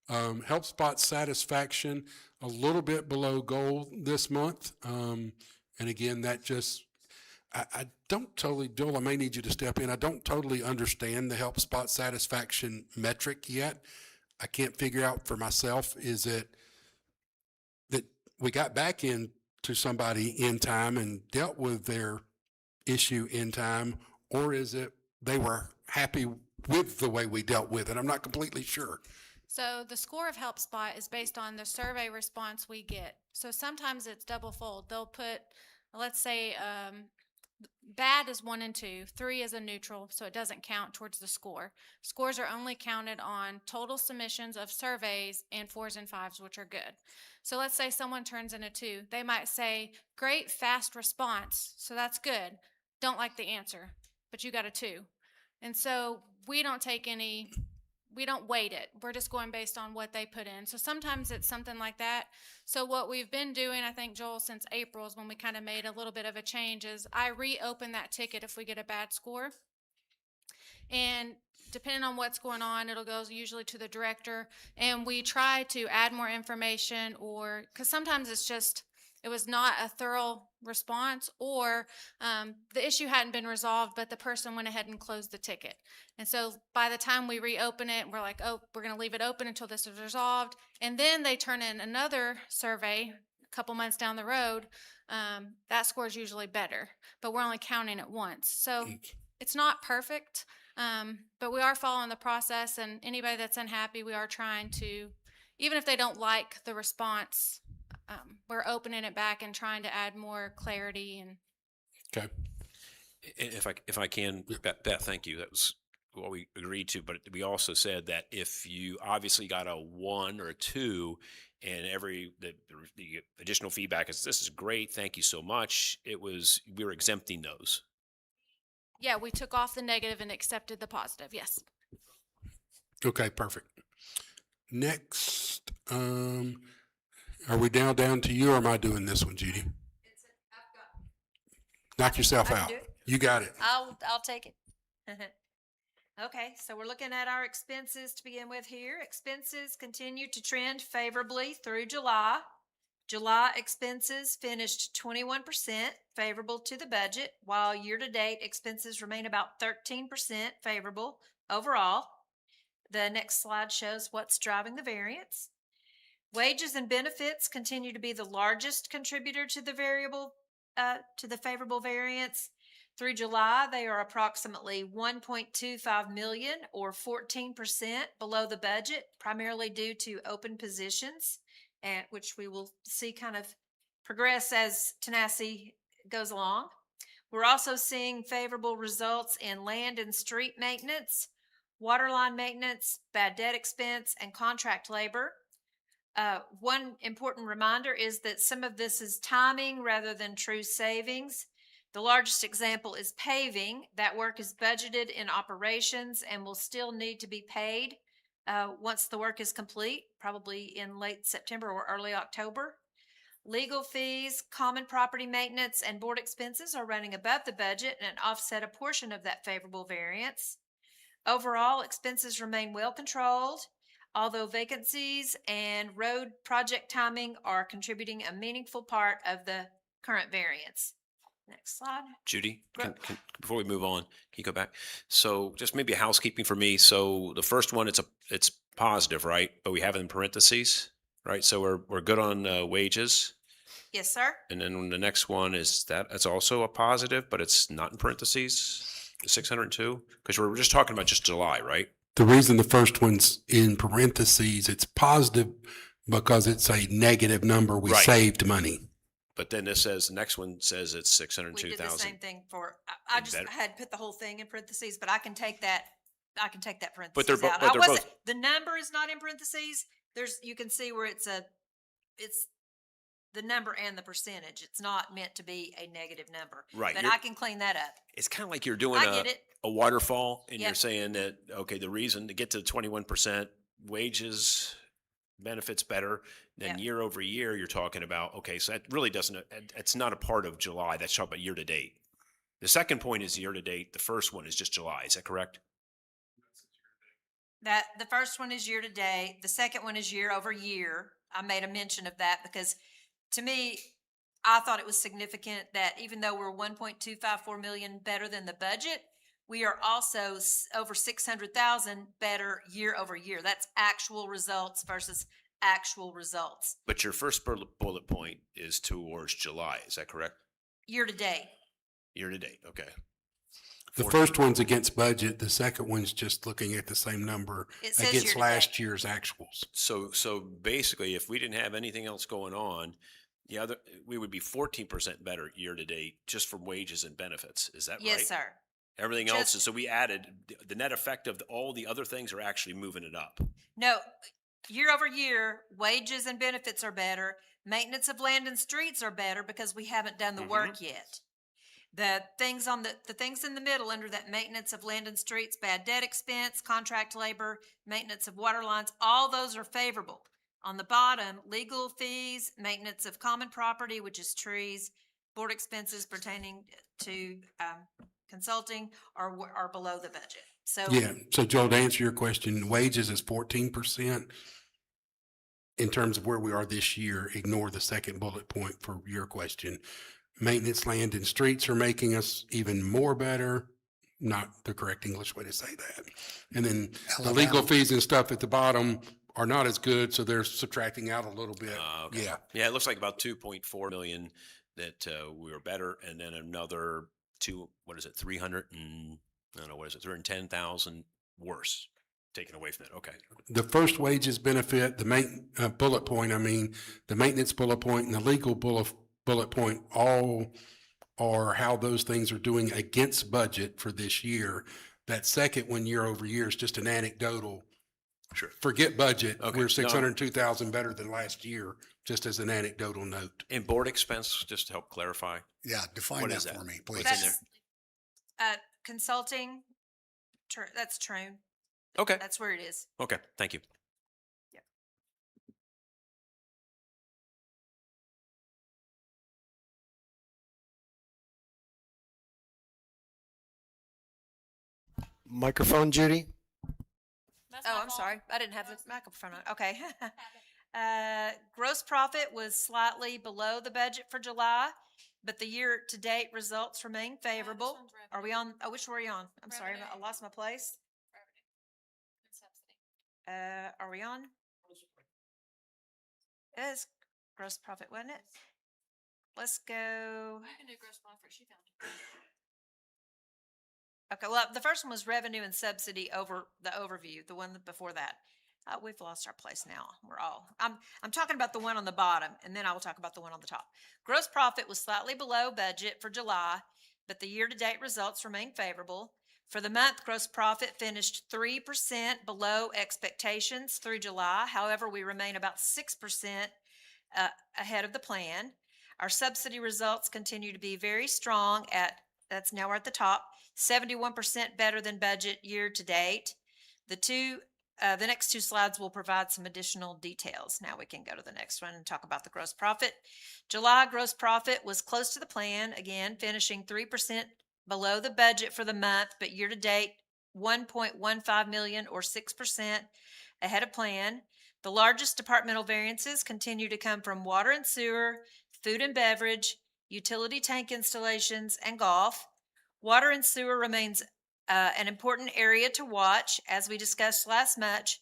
Help spot satisfaction, a little bit below goal this month. And again, that just, I don't totally, Joel, I may need you to step in. I don't totally understand the help spot satisfaction metric yet. I can't figure out for myself, is it that we got back into somebody in time and dealt with their issue in time, or is it they were happy with the way we dealt with it? I'm not completely sure. So the score of HelpSpot is based on the survey response we get. So sometimes it's double fold. They'll put, let's say, bad is 1 and 2, 3 is a neutral, so it doesn't count towards the score. Scores are only counted on total submissions of surveys and 4s and 5s, which are good. So let's say someone turns in a 2. They might say, great, fast response, so that's good. Don't like the answer, but you got a 2. And so we don't take any, we don't weight it. We're just going based on what they put in. So sometimes it's something like that. So what we've been doing, I think, Joel, since April is when we kind of made a little bit of a change, is I reopen that ticket if we get a bad score. And depending on what's going on, it'll go usually to the director. And we try to add more information, or, because sometimes it's just, it was not a thorough response, or the issue hadn't been resolved, but the person went ahead and closed the ticket. And so by the time we reopen it, we're like, oh, we're going to leave it open until this is resolved. And then they turn in another survey a couple months down the road. That score is usually better, but we're only counting it once. So it's not perfect, but we are following the process. And anybody that's unhappy, we are trying to, even if they don't like the response, we're opening it back and trying to add more clarity. And Okay. If I can, Beth, thank you. That was what we agreed to, but we also said that if you obviously got a 1 or a 2 and the additional feedback is, this is great, thank you so much, we were exempting those. yeah, we took off the negative and accepted the positive. Yes. Okay, perfect. Next, are we down to you, or am I doing this one, Judy? Knock yourself I can out. do it. You got it. I'll take it. Okay, so we're looking at our expenses to begin with here. Expenses continue to trend favorably through July. July expenses finished 21% favorable to the budget, while year-to-date expenses remain about 13% favorable overall. The next slide shows what's driving the variance. Wages and benefits continue to be the largest contributor to the favorable variance. Through July, they are approximately $1.25 million, or 14% below the budget, primarily due to open positions, which we will see kind of progress as Tenacity goes along. We're also seeing favorable results in land and street maintenance, water line maintenance, bad debt expense, and contract labor. One important reminder is that some of this is timing rather than true savings. The largest example is paving. That work is budgeted in operations and will still need to be paid once the work is complete, probably in late September or early October. Legal fees, common property maintenance, and board expenses are running above the budget and offset a portion of that favorable variance. Overall, expenses remain well controlled, although vacancies and road project timing are contributing a meaningful part of the current variance. Next slide. Judy, before we move on, can you go back? So just maybe housekeeping for me. So the first one, it's positive, right? But we have it in parentheses, right? So we're good on wages. Yes, sir. And then the next one that's also a positive, but it's not in parentheses, 602, because we're just talking about just July, right? The reason the first one's in parentheses, it's positive because it's a negative number. We Right. saved money. But then the next one says it's We did the 602,000. same thing for, I just Better. had put the whole thing in parentheses, but I can take that parentheses But they're out. but they're I wasn't, both- the number is not in parentheses. You can see where it's the number and the percentage. It's not meant to be a negative number. Right, But you're- I can clean that up. It's kind of like you're doing I get it. a waterfall, and you're Yep. saying that, okay, the reason to get to 21% wages, benefits better, then Yep. year over year, you're talking about, okay, so that really it's not a part of July. That's talking about year to date. The second point is year to date. The first one is just July. Is that correct? That, the first one is year to date, the second one is year over year. I made a mention of that because to me, I thought it was significant that even though we're 1.254 million better than the budget, we are also over 600,000 better year over year. That's actual results versus actual results. But your first bullet point is towards July, is that correct? Year to date. Year to date, okay. The first one's against budget. The second one's just looking at the same number It says against year-to-date. last year's actuals. So basically, if we didn't have anything else going on, we would be 14% better year to date just from wages and benefits. Is that right? Yes, sir. Everything else Just- is, so we added, the net effect of all the other things are actually moving it up. No, year over year, wages and benefits are better. Maintenance of land and streets are better because we haven't done the work yet. The things on the things in the middle under that maintenance of land and streets, bad debt expense, contract labor, maintenance of water lines, all those are favorable. On the bottom, legal fees, maintenance of common property, which is trees, board expenses pertaining to consulting are below the budget. So Yeah. So Joel, to answer your question, wages is 14% in terms of where we are this year. Ignore the second bullet point for your question. Maintenance, land and streets are making us even more better. Not the correct English way to say that. And then the legal Alabama. fees and stuff at the bottom are not as good. So they're subtracting out a little bit. Okay. Yeah. Yeah, it looks like about 2.4 million that we were better, and then another 310,000 worse taken away from it. Okay. The first wages benefit, the bullet point, the maintenance bullet point and the legal bullet point, all are how those things are doing against budget for this year. That second one, year over year, is just an anecdotal. Sure. Forget budget. Okay. We're No. 602,000 better than last year, just as an anecdotal note. And board expense, just to help clarify. Yeah, define What that is that? for me, What's please. in that's consulting. That's true. Okay. That's where it is. Okay. Thank you. Microphone, Judy? Oh, I'm sorry. I didn't have the microphone on. Okay. Gross profit was slightly below the budget for July, but the year-to-date results remain favorable. Are we on? Oh, which were we on? I'm sorry, I lost my place. Are we on? It is gross profit, wasn't it? Let's go. Okay, well, the first one was revenue and subsidy over the overview, the one before that. We've lost our place now. I'm talking about the one on the bottom, and then I will talk about the one on the top. Gross profit was slightly below budget for July, but the year-to-date results remain favorable. For the month, gross profit finished 3% below expectations through July. However, we remain about 6% ahead of the plan. Our subsidy results continue to be very strong that's now we're at the top, 71% better than budget year to date. The next two slides will provide some additional details. Now we can go to the next one and talk about the gross profit. July gross profit was close to the plan, again, finishing 3% below the budget for the month, but year to date, 1.15 million or 6% ahead of plan. The largest departmental variances continue to come from water and sewer, food and beverage, utility tank installations, and golf. Water and sewer remains an important area to watch. As we discussed last month,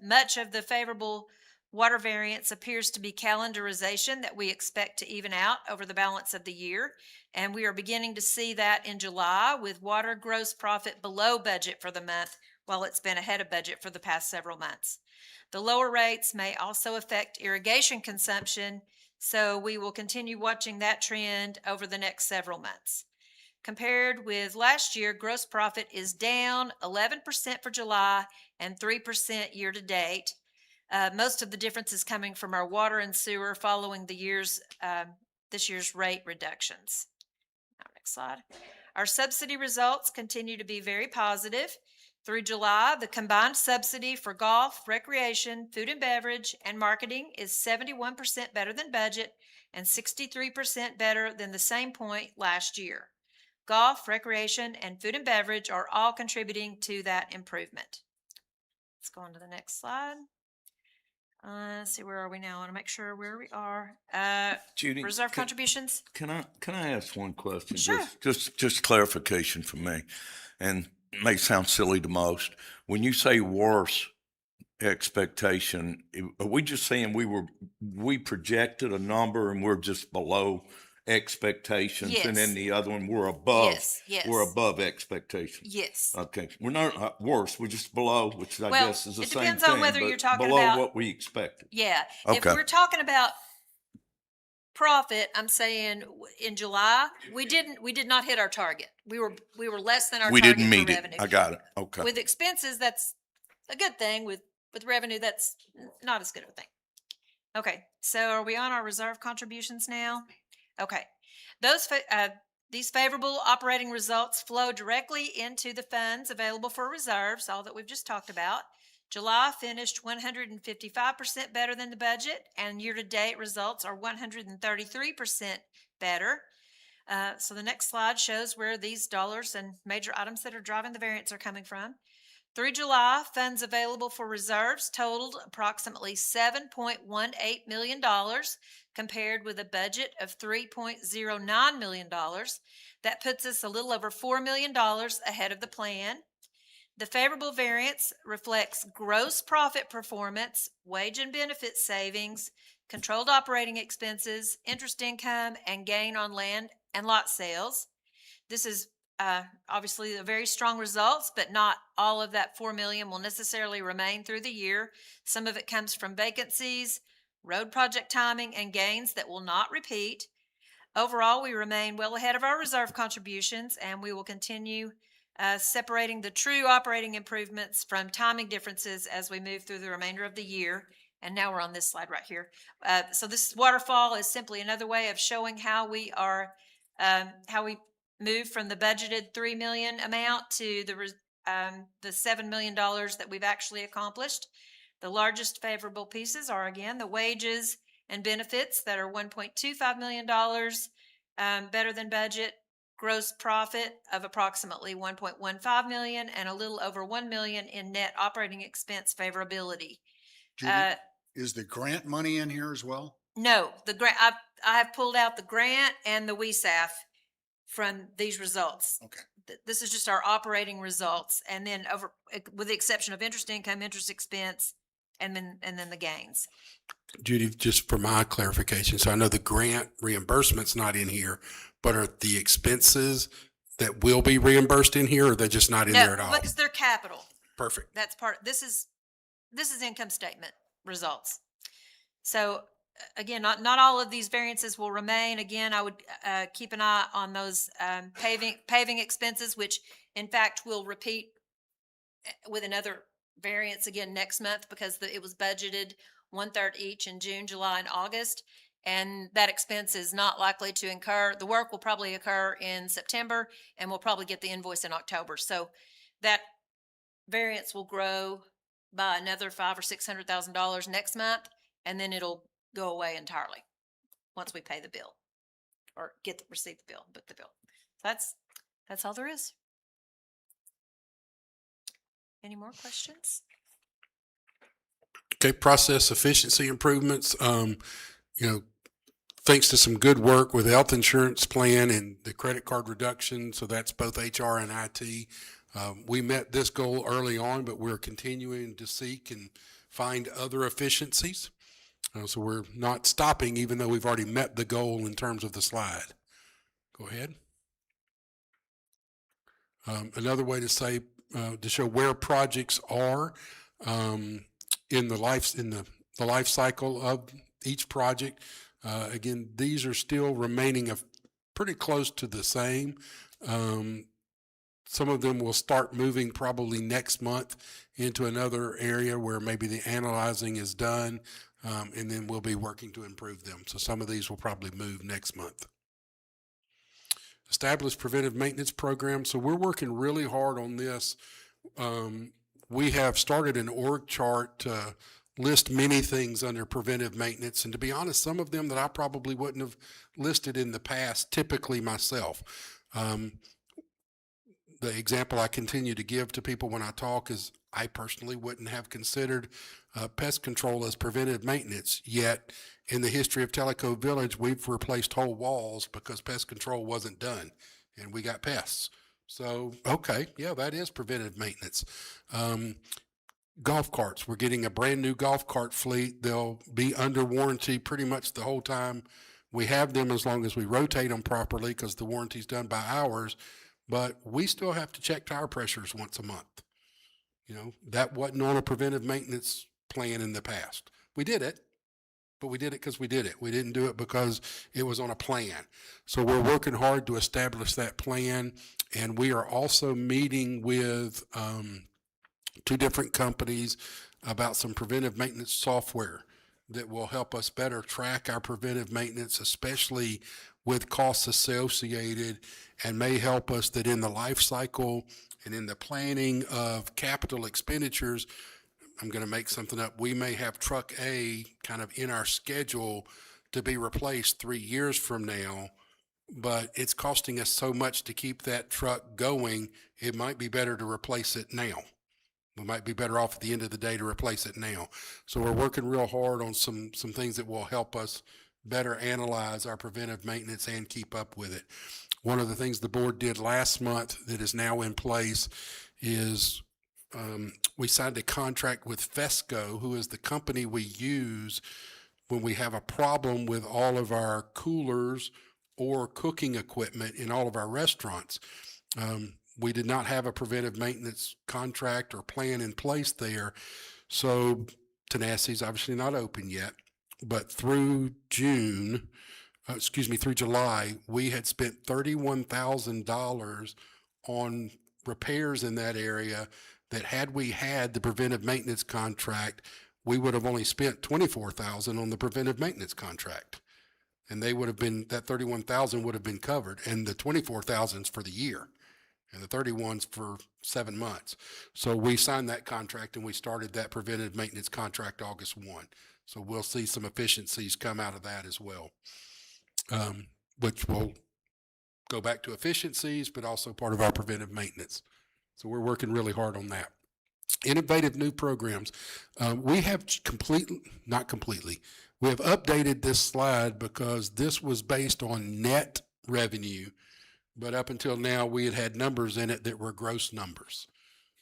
much of the favorable water variance appears to be calendarization that we expect to even out over the balance of the year. And we are beginning to see that in July with water gross profit below budget for the month, while it's been ahead of budget for the past several months. The lower rates may also affect irrigation consumption, so we will continue watching that trend over the next several months. Compared with last year, gross profit is down 11% for July and 3% year to date. Most of the difference is coming from our water and sewer following this year's rate reductions. Now, next slide. Our subsidy results continue to be very positive. Through July, the combined subsidy for golf, recreation, food and beverage, and marketing is 71% better than budget and 63% better than the same point last year. Golf, recreation, and food and beverage are all contributing to that improvement. Let's go on to the next slide. Let's see, where are we now? I want to make sure where we are. Judy, Reserve contributions? Can I ask one question? Sure. Just clarification for me, and it may sound silly to most. When you say worse expectation, are we just saying we projected a number and we're just below expectations, and then Yes. the other one we're above? Yes. We're above expectations. Yes. Okay, we're not worse. We're just below, which I Well, guess is the it same depends on thing, whether but you're talking below about- what we expected. Yeah. If Okay. we're talking about profit, I'm saying in July, we did not hit our target. We were less than our We target didn't meet for it. revenue. I got it. Okay. With expenses, that's a good thing. With revenue, that's not as good of a thing. Okay, so are we on our reserve contributions now? Okay, these favorable operating results flow directly into the funds available for reserves, all that we've just talked about. July finished 155% better than the budget, and year-to-date results are 133% better. So the next slide shows where these dollars and major items that are driving the variance are coming from. Through July, funds available for reserves totaled approximately $7.18 million, compared with a budget of $3.09 million. That puts us a little over $4 million ahead of the plan. The favorable variance reflects gross profit performance, wage and benefit savings, controlled operating expenses, interest income, and gain on land and lot sales. This is obviously a very strong results, but not all of that $4 million will necessarily remain through the year. Some of it comes from vacancies, road project timing, and gains that will not repeat. Overall, we remain well ahead of our reserve contributions, and we will continue separating the true operating improvements from timing differences as we move through the remainder of the year. And now we're on this slide right here. So this waterfall is simply another way of showing how we are, how we move from the budgeted $3 million amount to the $7 million that we've actually accomplished. The largest favorable pieces are, again, the wages and benefits that are $1.25 million better than budget, gross profit of approximately $1.15 million, and a little over $1 million in net operating expense favorability. Judy, is the grant money in here as well? No, the grant, I have pulled out the grant and the WESAF from these results. Okay. This is just our operating results, and then with the exception of interest income, interest expense, and then the gains. Judy, just for my clarification, so I know the grant reimbursement's not in here, but are the expenses that will be reimbursed in here, or are they just not in there at all? No, because they're capital. Perfect. That's this is income statement results. So again, not all of these variances will remain. Again, I would keep an eye on those paving expenses, which in fact will repeat with another variance again next month, because it was budgeted 1/3 each in June, July, and August. And that expense is not likely to incur. The work will probably occur in September, and we'll probably get the invoice in October. So that variance will grow by another $500,000 or $600,000 next month, and then it'll go away entirely once we pay the bill or receive the bill, book the bill. That's all there is. Any more questions? Okay, process efficiency improvements. Thanks to some good work with the health insurance plan and the credit card reduction. So that's both HR and IT. We met this goal early on, but we're continuing to seek and find other efficiencies. So we're not stopping, even though we've already met the goal in terms of the slide. Go ahead. Another way to say, to show where projects are in the life cycle of each project. Again, these are still remaining pretty close to the same. Some of them will start moving probably next month into another area where maybe the analyzing is done, and then we'll be working to improve them. So some of these will probably move next month. Establish preventive maintenance program. So we're working really hard on this. We have started an org chart to list many things under preventive maintenance. And to be honest, some of them that I probably wouldn't have listed in the past, typically myself. the example I continue to give to people when I talk is I personally wouldn't have considered pest control as preventive maintenance, yet in the history of Tellico Village, we've replaced whole walls because pest control wasn't done and we got pests. So, okay, yeah, that is preventive maintenance. Golf carts, we're getting a brand new golf cart fleet. They'll be under warranty pretty much the whole time we have them, as long as we rotate them properly, because the warranty's done by hours. But we still have to check tire pressures once a month. You know, that wasn't on a preventive maintenance plan in the past. We did it, but we did it because we did it. We didn't do it because it was on a plan. So we're working hard to establish that plan. And we are also meeting with 2 different companies about some preventive maintenance software that will help us better track our preventive maintenance, especially with costs associated, and may help us that in the life cycle and in the planning of capital expenditures, I'm going to make something up, we may have truck A kind of in our schedule to be replaced 3 years from now, but it's costing us so much to keep that truck going, it might be better to replace it now. We might be better off at the end of the day to replace it now. So we're working real hard on some things that will help us better analyze our preventive maintenance and keep up with it. One of the things the board did last month that is now in place is we signed a contract with Fesco, who is the company we use when we have a problem with all of our coolers or cooking equipment in all of our restaurants. We did not have a preventive maintenance contract or plan in place there. So Tenaci's obviously not open yet, but through through July, we had spent $31,000 on repairs in that area that had we had the preventive maintenance contract, we would have only spent $24,000 on the preventive maintenance contract. And they would have been, that $31,000 would have been covered, and the $24,000 for the year. And the 31's for 7 months. So we signed that contract and we started that preventive maintenance contract August 1. So we'll see some efficiencies come out of that as well, which will go back to efficiencies, but also part of our preventive maintenance. So we're working really hard on that. Innovative new programs. We have not completely, we have updated this slide because this was based on net revenue. But up until now, we had numbers in it that were gross numbers.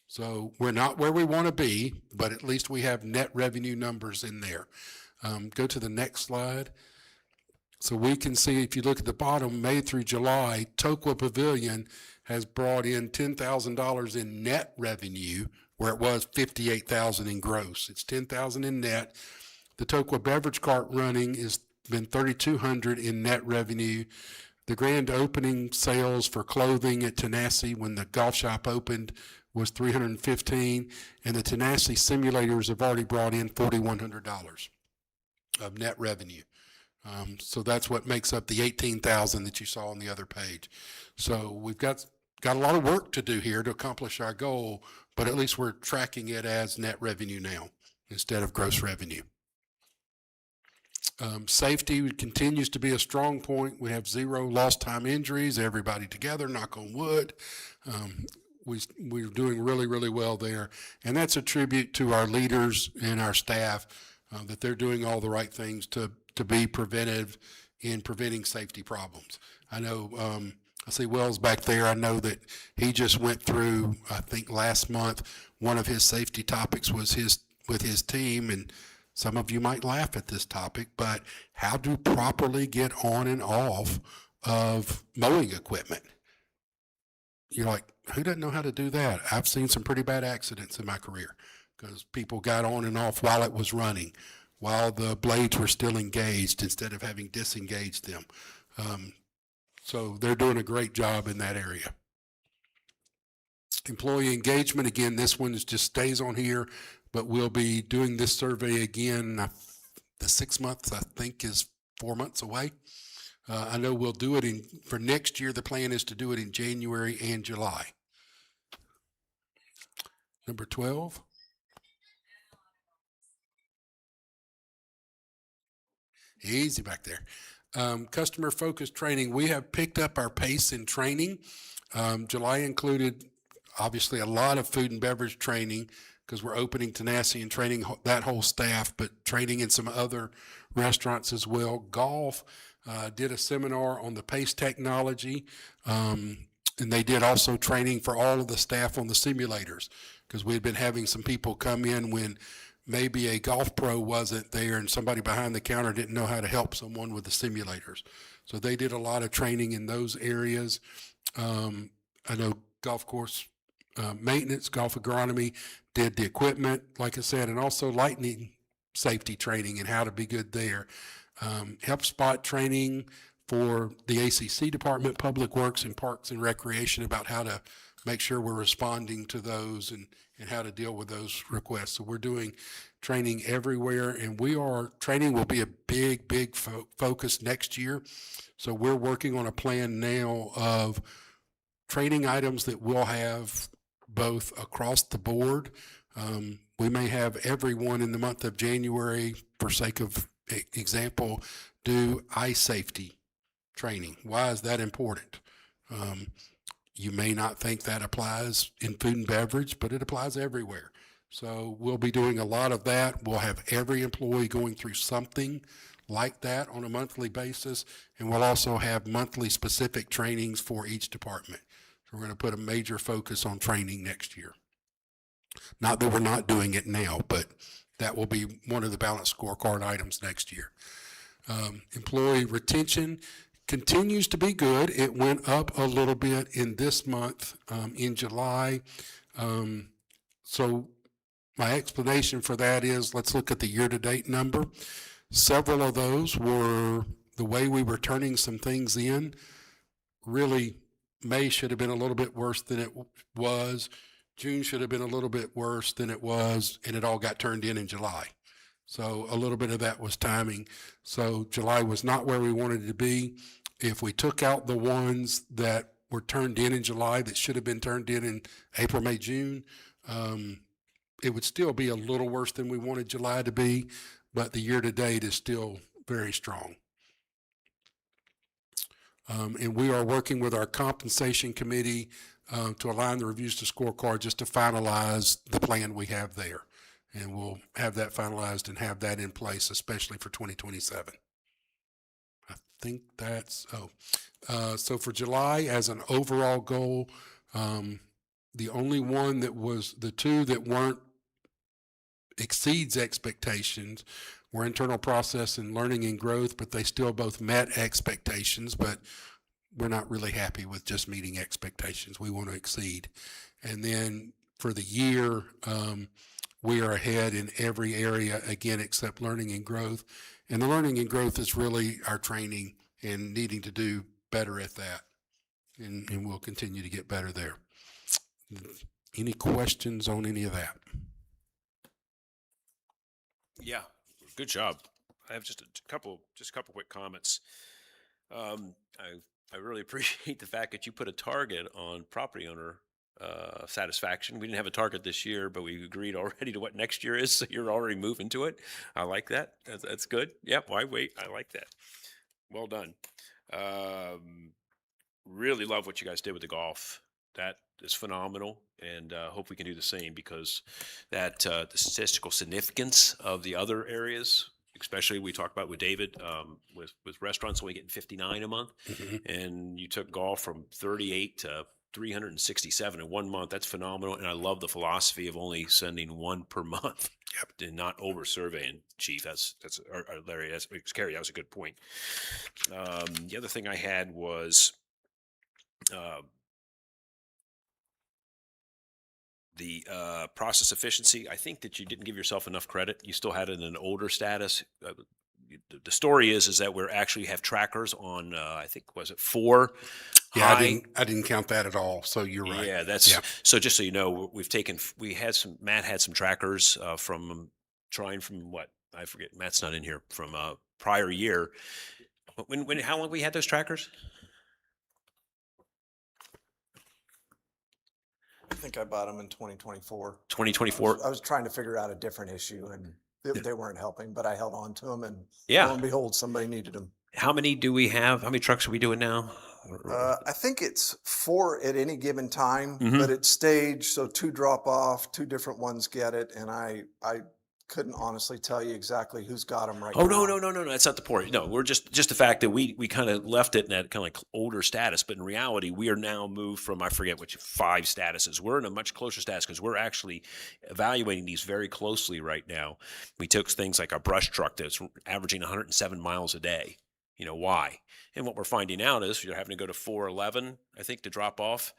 So we're not where we want to be, but at least we have net revenue numbers in there. Go to the next slide. So we can see, if you look at the bottom, May through July, Tokwa Pavilion has brought in $10,000 in net revenue, where it was $58,000 in gross. It's $10,000 in net. The Tokwa Beverage Cart running has been $3,200 in net revenue. The grand opening sales for clothing at Tenaci when the golf shop opened was $315, and the Tenaci simulators have already brought in $4,100 of net revenue. So that's what makes up the $18,000 that you saw on the other page. So we've got a lot of work to do here to accomplish our goal, but at least we're tracking it as net revenue now instead of gross revenue. Safety continues to be a strong point. We have 0 lost time injuries, everybody together, knock on wood. We're doing really, really well there. And that's a tribute to our leaders and our staff, that they're doing all the right things to be preventive in preventing safety problems. I know, I see Wells back there. I know that he just went through, I think last month, one of his safety topics was with his team, and some of you might laugh at this topic, but how to properly get on and off of mowing equipment. You're like, who doesn't know how to do that? I've seen some pretty bad accidents in my career because people got on and off while it was running, while the blades were still engaged instead of having disengaged them. So they're doing a great job in that area. Employee engagement, again, this one just stays on here, but we'll be doing this survey again. The 6 months, I think, is 4 months away. I know we'll do it for next year. The plan is to do it in January and July. Number 12. Easy back there. Customer focused training. We have picked up our pace in training. July included obviously a lot of food and beverage training because we're opening Tenacity and training that whole staff, but training in some other restaurants as well. Golf did a seminar on the PACE technology, and they did also training for all of the staff on the simulators because we had been having some people come in when maybe a golf pro wasn't there and somebody behind the counter didn't know how to help someone with the simulators. So they did a lot of training in those areas. I know golf course maintenance, golf agronomy did the equipment, like I said, and also lightning safety training and how to be good there. Help spot training for the ACC department, Public Works and Parks and Recreation about how to make sure we're responding to those and how to deal with those requests. So we're doing training everywhere, and training will be a big focus next year. So we're working on a plan now of training items that we'll have both across the board. We may have everyone in the month of January, for sake of example, do eye safety training. Why is that important? You may not think that applies in food and beverage, but it applies everywhere. So we'll be doing a lot of that. We'll have every employee going through something like that on a monthly basis, and we'll also have monthly specific trainings for each department. So we're going to put a major focus on training next year. Not that we're not doing it now, but that will be one of the balanced scorecard items next year. Employee retention continues to be good. It went up a little bit in this month, in July. So my explanation for that is, let's look at the year-to-date number. Several of those were the way we were turning some things in. Really, May should have been a little bit worse than it was. June should have been a little bit worse than it was, and it all got turned in July. So a little bit of that was timing. So July was not where we wanted it to be. If we took out the ones that were turned in July that should have been turned in April, May, June, it would still be a little worse than we wanted July to be, but the year-to-date is still very strong. And we are working with our compensation committee to align the reviews to scorecard just to finalize the plan we have there. And we'll have that finalized and have that in place, especially for 2027. I think that's, so for July as an overall goal, the only one that was, the two that weren't exceeds expectations were internal process and learning and growth, but they still both met expectations, but we're not really happy with just meeting expectations. We want to exceed. And then for the year, we are ahead in every area, again, except learning and growth. And the learning and growth is really our training and needing to do better at that. And we'll continue to get better there. Any questions on any of that? Yeah, good job. I have just a couple quick comments. I really appreciate the fact that you put a target on property owner satisfaction. We didn't have a target this year, but we agreed already to what next year is, so you're already moving to it. I like that. That's good. Yep, why wait? I like that. Well done. Really love what you guys did with the golf. That is phenomenal, and hope we can do the same, because that the statistical significance of the other areas, especially we talked about with David, with restaurants only getting 59 a month, and you took golf from 38 to 367 in 1 month. That's phenomenal, and I love the philosophy of only sending one per month. Yep. And not over surveying, Chief. That's Larry. Carrie. That was a good point. The other thing I had was the process efficiency. I think that you didn't give yourself enough credit. You still had it in an older status. The story is that we're actually have trackers on, I think, was it 4? Yeah, I didn't count that at all. So you're right. Yeah, that's so. Just so you know, Matt had some trackers from trying from what I forget. Matt's not in here from prior year. How long we had those trackers? I think I bought them in 2024. 2024. I was trying to figure out a different issue, and they weren't helping, but I held on to them, and Yeah. lo and behold, somebody needed them. How many do we have? How many trucks are we doing now? I think it's 4 at any given time, Mhm. but it's staged, so 2 drop off, 2 different ones get it, and I couldn't honestly tell you exactly who's got them right now. Oh, no, that's not the point. No, we're just the fact that we kind of left it in that kind of like older status, but in reality, we are now moved from, I forget which 5 statuses. We're in a much closer status because we're actually evaluating these very closely right now. We took things like a brush truck that's averaging 107 miles a day. You know, why? And what we're finding out is you're having to go to 411, I think, to drop off.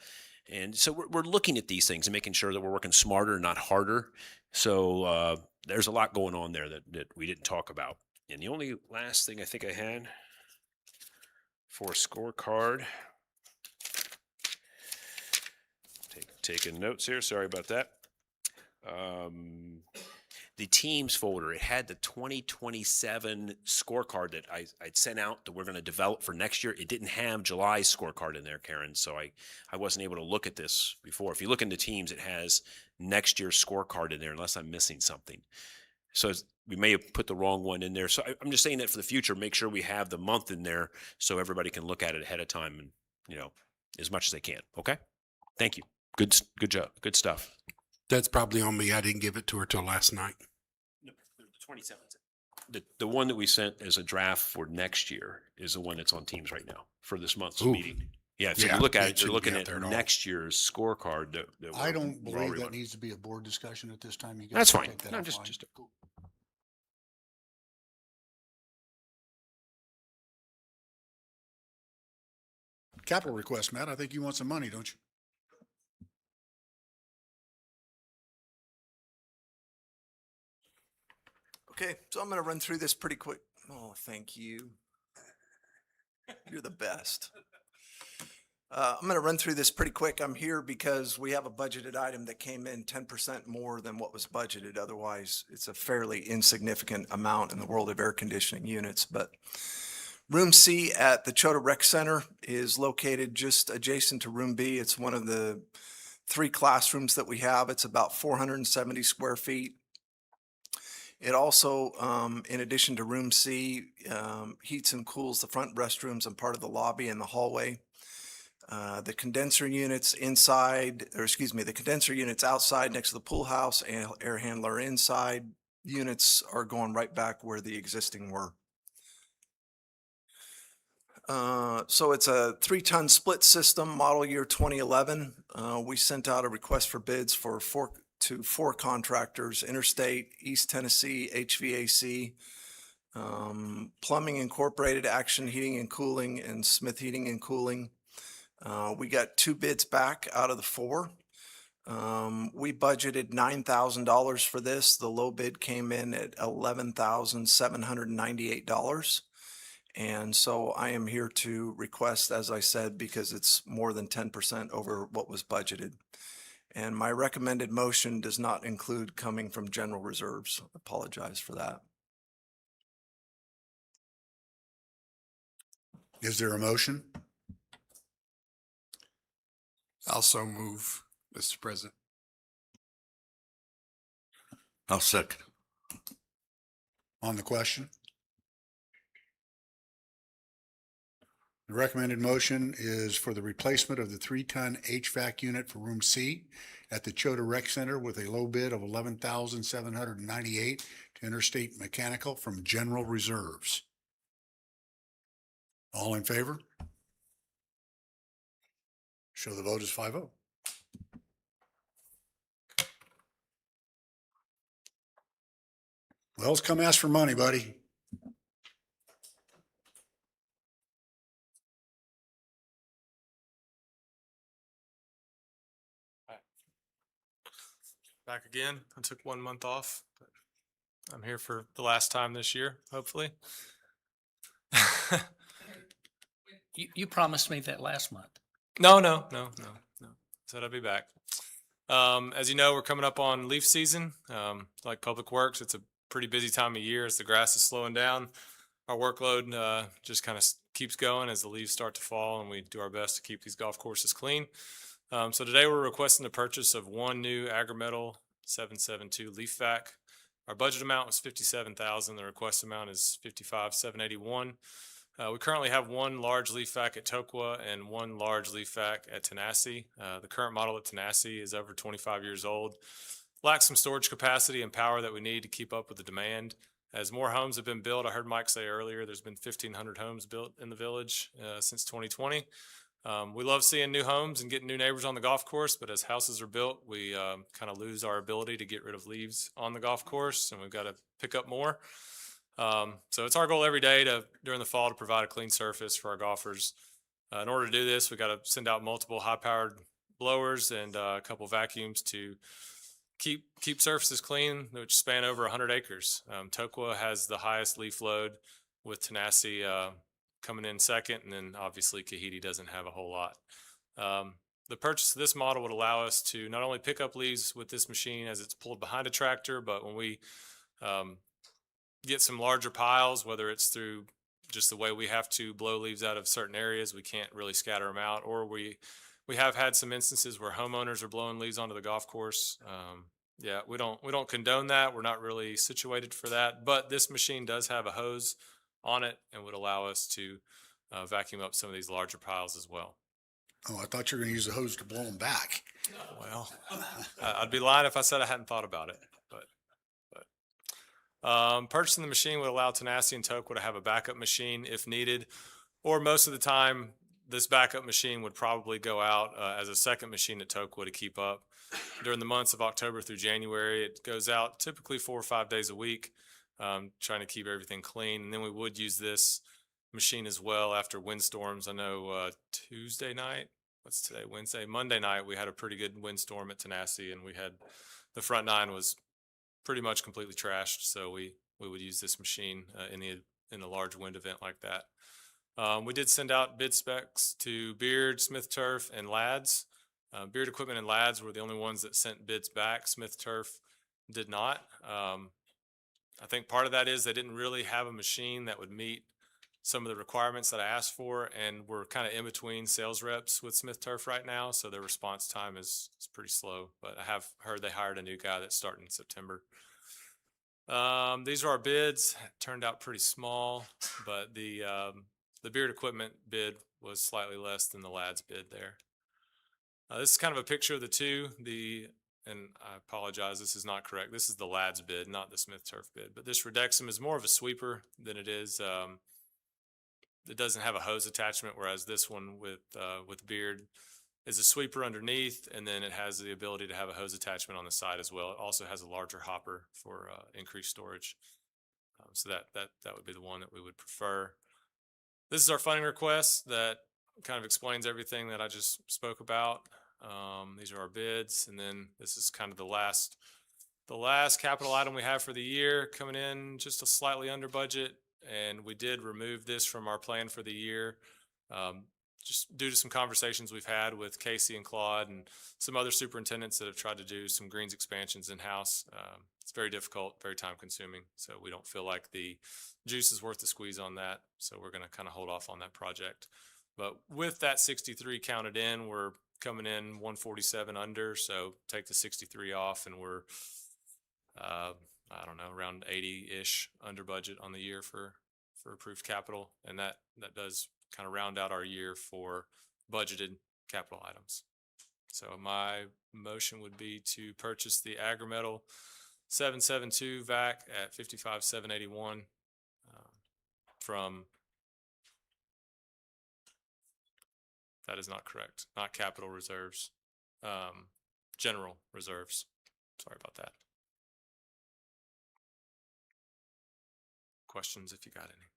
And so we're looking at these things and making sure that we're working smarter, not harder. So there's a lot going on there that we didn't talk about. And the only last thing I think I had for a scorecard, taking notes here, sorry about that. The teams folder, it had the 2027 scorecard that I'd sent out that we're going to develop for next year. It didn't have July's scorecard in there, Karen, so I wasn't able to look at this before. If you look into teams, it has next year's scorecard in there unless I'm missing something. So we may have put the wrong one in there. So I'm just saying that for the future, make sure we have the month in there so everybody can look at it ahead of time and, you know, as much as they can. Okay? Thank you. Good job. Good stuff. That's probably on me. I didn't give it to her till last night. No, the 27th. The one that we sent as a draft for next year is the one that's on Teams right now for this month's Ooh. meeting. Yeah, if Yeah, you look at it it, you're shouldn't looking be out at there at all. next year's scorecard. That I don't we're believe already that on. needs to be a board discussion at this time. You guys That's can fine. take that No, offline. just Cool. Capital request, Matt. I think you want some money, don't you? Okay, so I'm going to run through this pretty quick. Oh, thank you. You're the best. I'm going to run through this pretty quick. I'm here because we have a budgeted item that came in 10% more than what was budgeted. Otherwise, it's a fairly insignificant amount in the world of air conditioning units. But Room C at the Chota Rec Center is located just adjacent to Room B. It's one of the 3 classrooms that we have. It's about 470 square feet. It also, in addition to Room C, heats and cools the front restrooms and part of the lobby and the hallway. The condenser units the condenser units outside next to the pool house and air handler inside units are going right back where the existing were. So it's a 3-ton split system, model year 2011. We sent out a request for bids for 4 contractors: Interstate, East Tennessee, HVAC, Plumbing Incorporated, Action Heating and Cooling, and Smith Heating and Cooling. We got 2 bids back out of the 4. We budgeted $9,000 for this. The low bid came in at $11,798. And so I am here to request, as I said, because it's more than 10% over what was budgeted. And my recommended motion does not include coming from general reserves. Apologize for that. Is there a motion? Also move, Mr. President. I'll second. On the question? The recommended motion is for the replacement of the 3-ton HVAC unit for Room C at the Chota Rec Center with a low bid of $11,798 to Interstate Mechanical from general reserves. All in favor? Show the vote is 5-0. Wells, come ask for money, buddy. Back again. I took 1 month off, but I'm here for the last time this year, hopefully. You promised me that last month. No. Said I'd be back. As you know, we're coming up on leaf season. Like Public Works, it's a pretty busy time of year as the grass is slowing down. Our workload just kind of keeps going as the leaves start to fall, and we do our best to keep these golf courses clean. So today we're requesting the purchase of 1 new Agri-Metal 772 leaf vac. Our budget amount was $57,000. The request amount is $55,781. We currently have one large leaf vac at Tokwa and one large leaf vac at Tenassi. The current model at Tenassi is over 25 years old, lacks some storage capacity and power that we need to keep up with the demand. As more homes have been built, I heard Mike say earlier, there's been 1,500 homes built in the village since 2020. We love seeing new homes and getting new neighbors on the golf course, but as houses are built, we kind of lose our ability to get rid of leaves on the golf course, and we've got to pick up more. So it's our goal every day during the fall to provide a clean surface for our golfers. In order to do this, we got to send out multiple high-powered blowers and a couple vacuums to keep surfaces clean, which span over 100 acres. Tokwa has the highest leaf load, with Tenassi coming in second, and then obviously Kahiti doesn't have a whole lot. The purchase of this model would allow us to not only pick up leaves with this machine as it's pulled behind a tractor, but when we get some larger piles, whether it's through just the way we have to blow leaves out of certain areas, we can't really scatter them out, or we have had some instances where homeowners are blowing leaves onto the golf course. Yeah, we don't condone that. We're not really situated for that, but this machine does have a hose on it and would allow us to vacuum up some of these larger piles as well. Oh, I thought you were going to use the hose to blow them back. Well, I'd be lying if I said I hadn't thought about it, but purchasing the machine would allow Tenassi and Tokwa to have a backup machine if needed, or most of the time, this backup machine would probably go out as a second machine at Tokwa to keep up. During the months of October through January, it goes out typically 4 or 5 days a week, trying to keep everything clean. And then we would use this machine as well after windstorms. I know Tuesday night, what's today, Wednesday, Monday night, we had a pretty good windstorm at Tenassi, and we had the front nine was pretty much completely trashed. So we would use this machine in a large wind event like that. We did send out bid specs to Beard, Smith Turf, and Lads. Beard Equipment and Lads were the only ones that sent bids back. Smith Turf did not. I think part of that is they didn't really have a machine that would meet some of the requirements that I asked for, and we're kind of in between sales reps with Smith Turf right now, so their response time is pretty slow. But I have heard they hired a new guy that's starting in September. These are our bids. It turned out pretty small, but the Beard Equipment bid was slightly less than the Lads bid there. This is kind of a picture of the two. And I apologize, this is not correct. This is the Lads bid, not the Smith Turf bid. But this Redexum is more of a sweeper than it is. It doesn't have a hose attachment, whereas this one with Beard is a sweeper underneath, and then it has the ability to have a hose attachment on the side as well. It also has a larger hopper for increased storage. So that would be the one that we would prefer. This is our funding request that kind of explains everything that I just spoke about. These are our bids, and then this is kind of the last capital item we have for the year, coming in just a slightly under budget, and we did remove this from our plan for the year, just due to some conversations we've had with Casey and Claude and some other superintendents that have tried to do some greens expansions in-house. It's very difficult, very time-consuming, so we don't feel like the juice is worth the squeeze on that, so we're going to kind of hold off on that project. But with that 63 counted in, we're coming in 147 under, so take the 63 off, and we're, I don't know, around 80-ish under budget on the year for approved capital, and that does kind of round out our year for budgeted capital items. So my motion would be to purchase the Agri-Metal 772 vac at $55,781 from. That is not correct. Not capital reserves, general reserves. Sorry about that. Questions if you got any.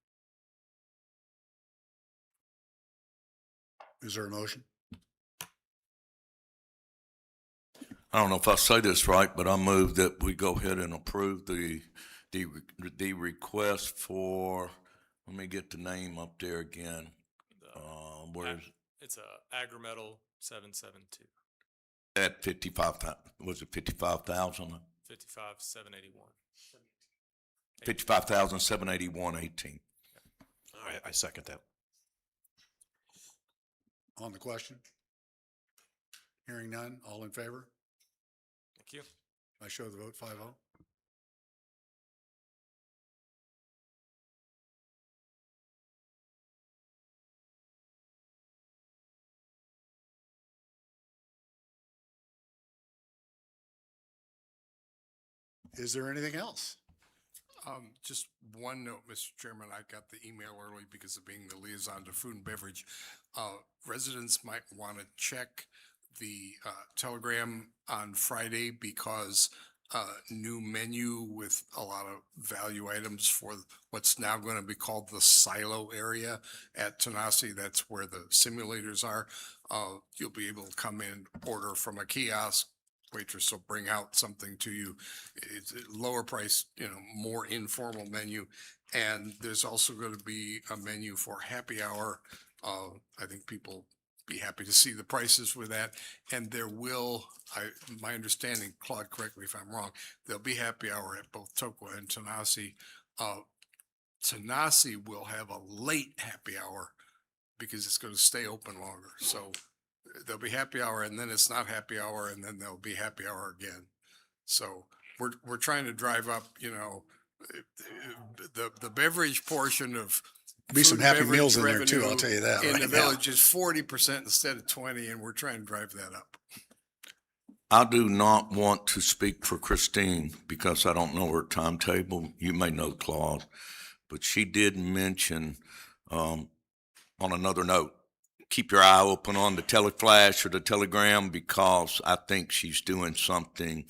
Is there a motion? I don't know if I say this right, but I move that we go ahead and approve the request for, let me get the name up there again. Where is It's a Agri-Metal 772. at 55,000, was it 55,000? 55,781. 55,781.18. All right, I second that. On the question? Hearing none, all in favor? Thank you. I show the vote 5-0. Is there anything else? Just one note, Mr. Chairman, I got the email early because of being the liaison to food and beverage. Residents might want to check the telegram on Friday because new menu with a lot of value items for what's now going to be called the silo area at Tanasi. That's where the simulators are. You'll be able to come in, order from a kiosk. Waitress will bring out something to you. It's a lower price, more informal menu. And there's also going to be a menu for happy hour. I think people be happy to see the prices with that. And there will, my understanding, Claude, correct me if I'm wrong, there'll be happy hour at both Tokwa and Tanasi. Tanasi will have a late happy hour because it's going to stay open longer. So there'll be happy hour and then it's not happy hour and then there'll be happy hour again. So we're trying to drive up, the beverage portion of Be some food and happy meals in beverage there too, I'll revenue tell you that in right the now. village is 40% instead of 20, and we're trying to drive that up. I do not want to speak for Christine because I don't know her timetable. You may know Claude, but she did mention, on another note, keep your eye open on the teleflash or the telegram because I think she's doing something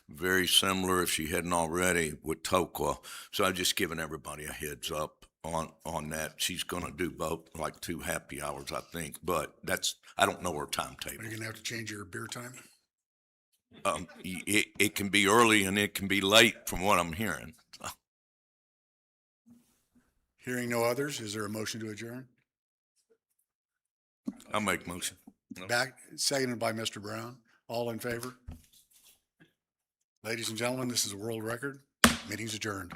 very similar if she hadn't already with Tokwa. So I'm just giving everybody a heads up on that. She's going to do both, like 2 happy hours, I think, but I don't know her timetable. Are you going to have to change your beer time? It can be early and it can be late from what I'm hearing. Hearing no others, is there a motion to adjourn? I'll make motion. Back, seconded by Mr. Brown. All in favor? Ladies and gentlemen, this is a world record. Meeting's adjourned.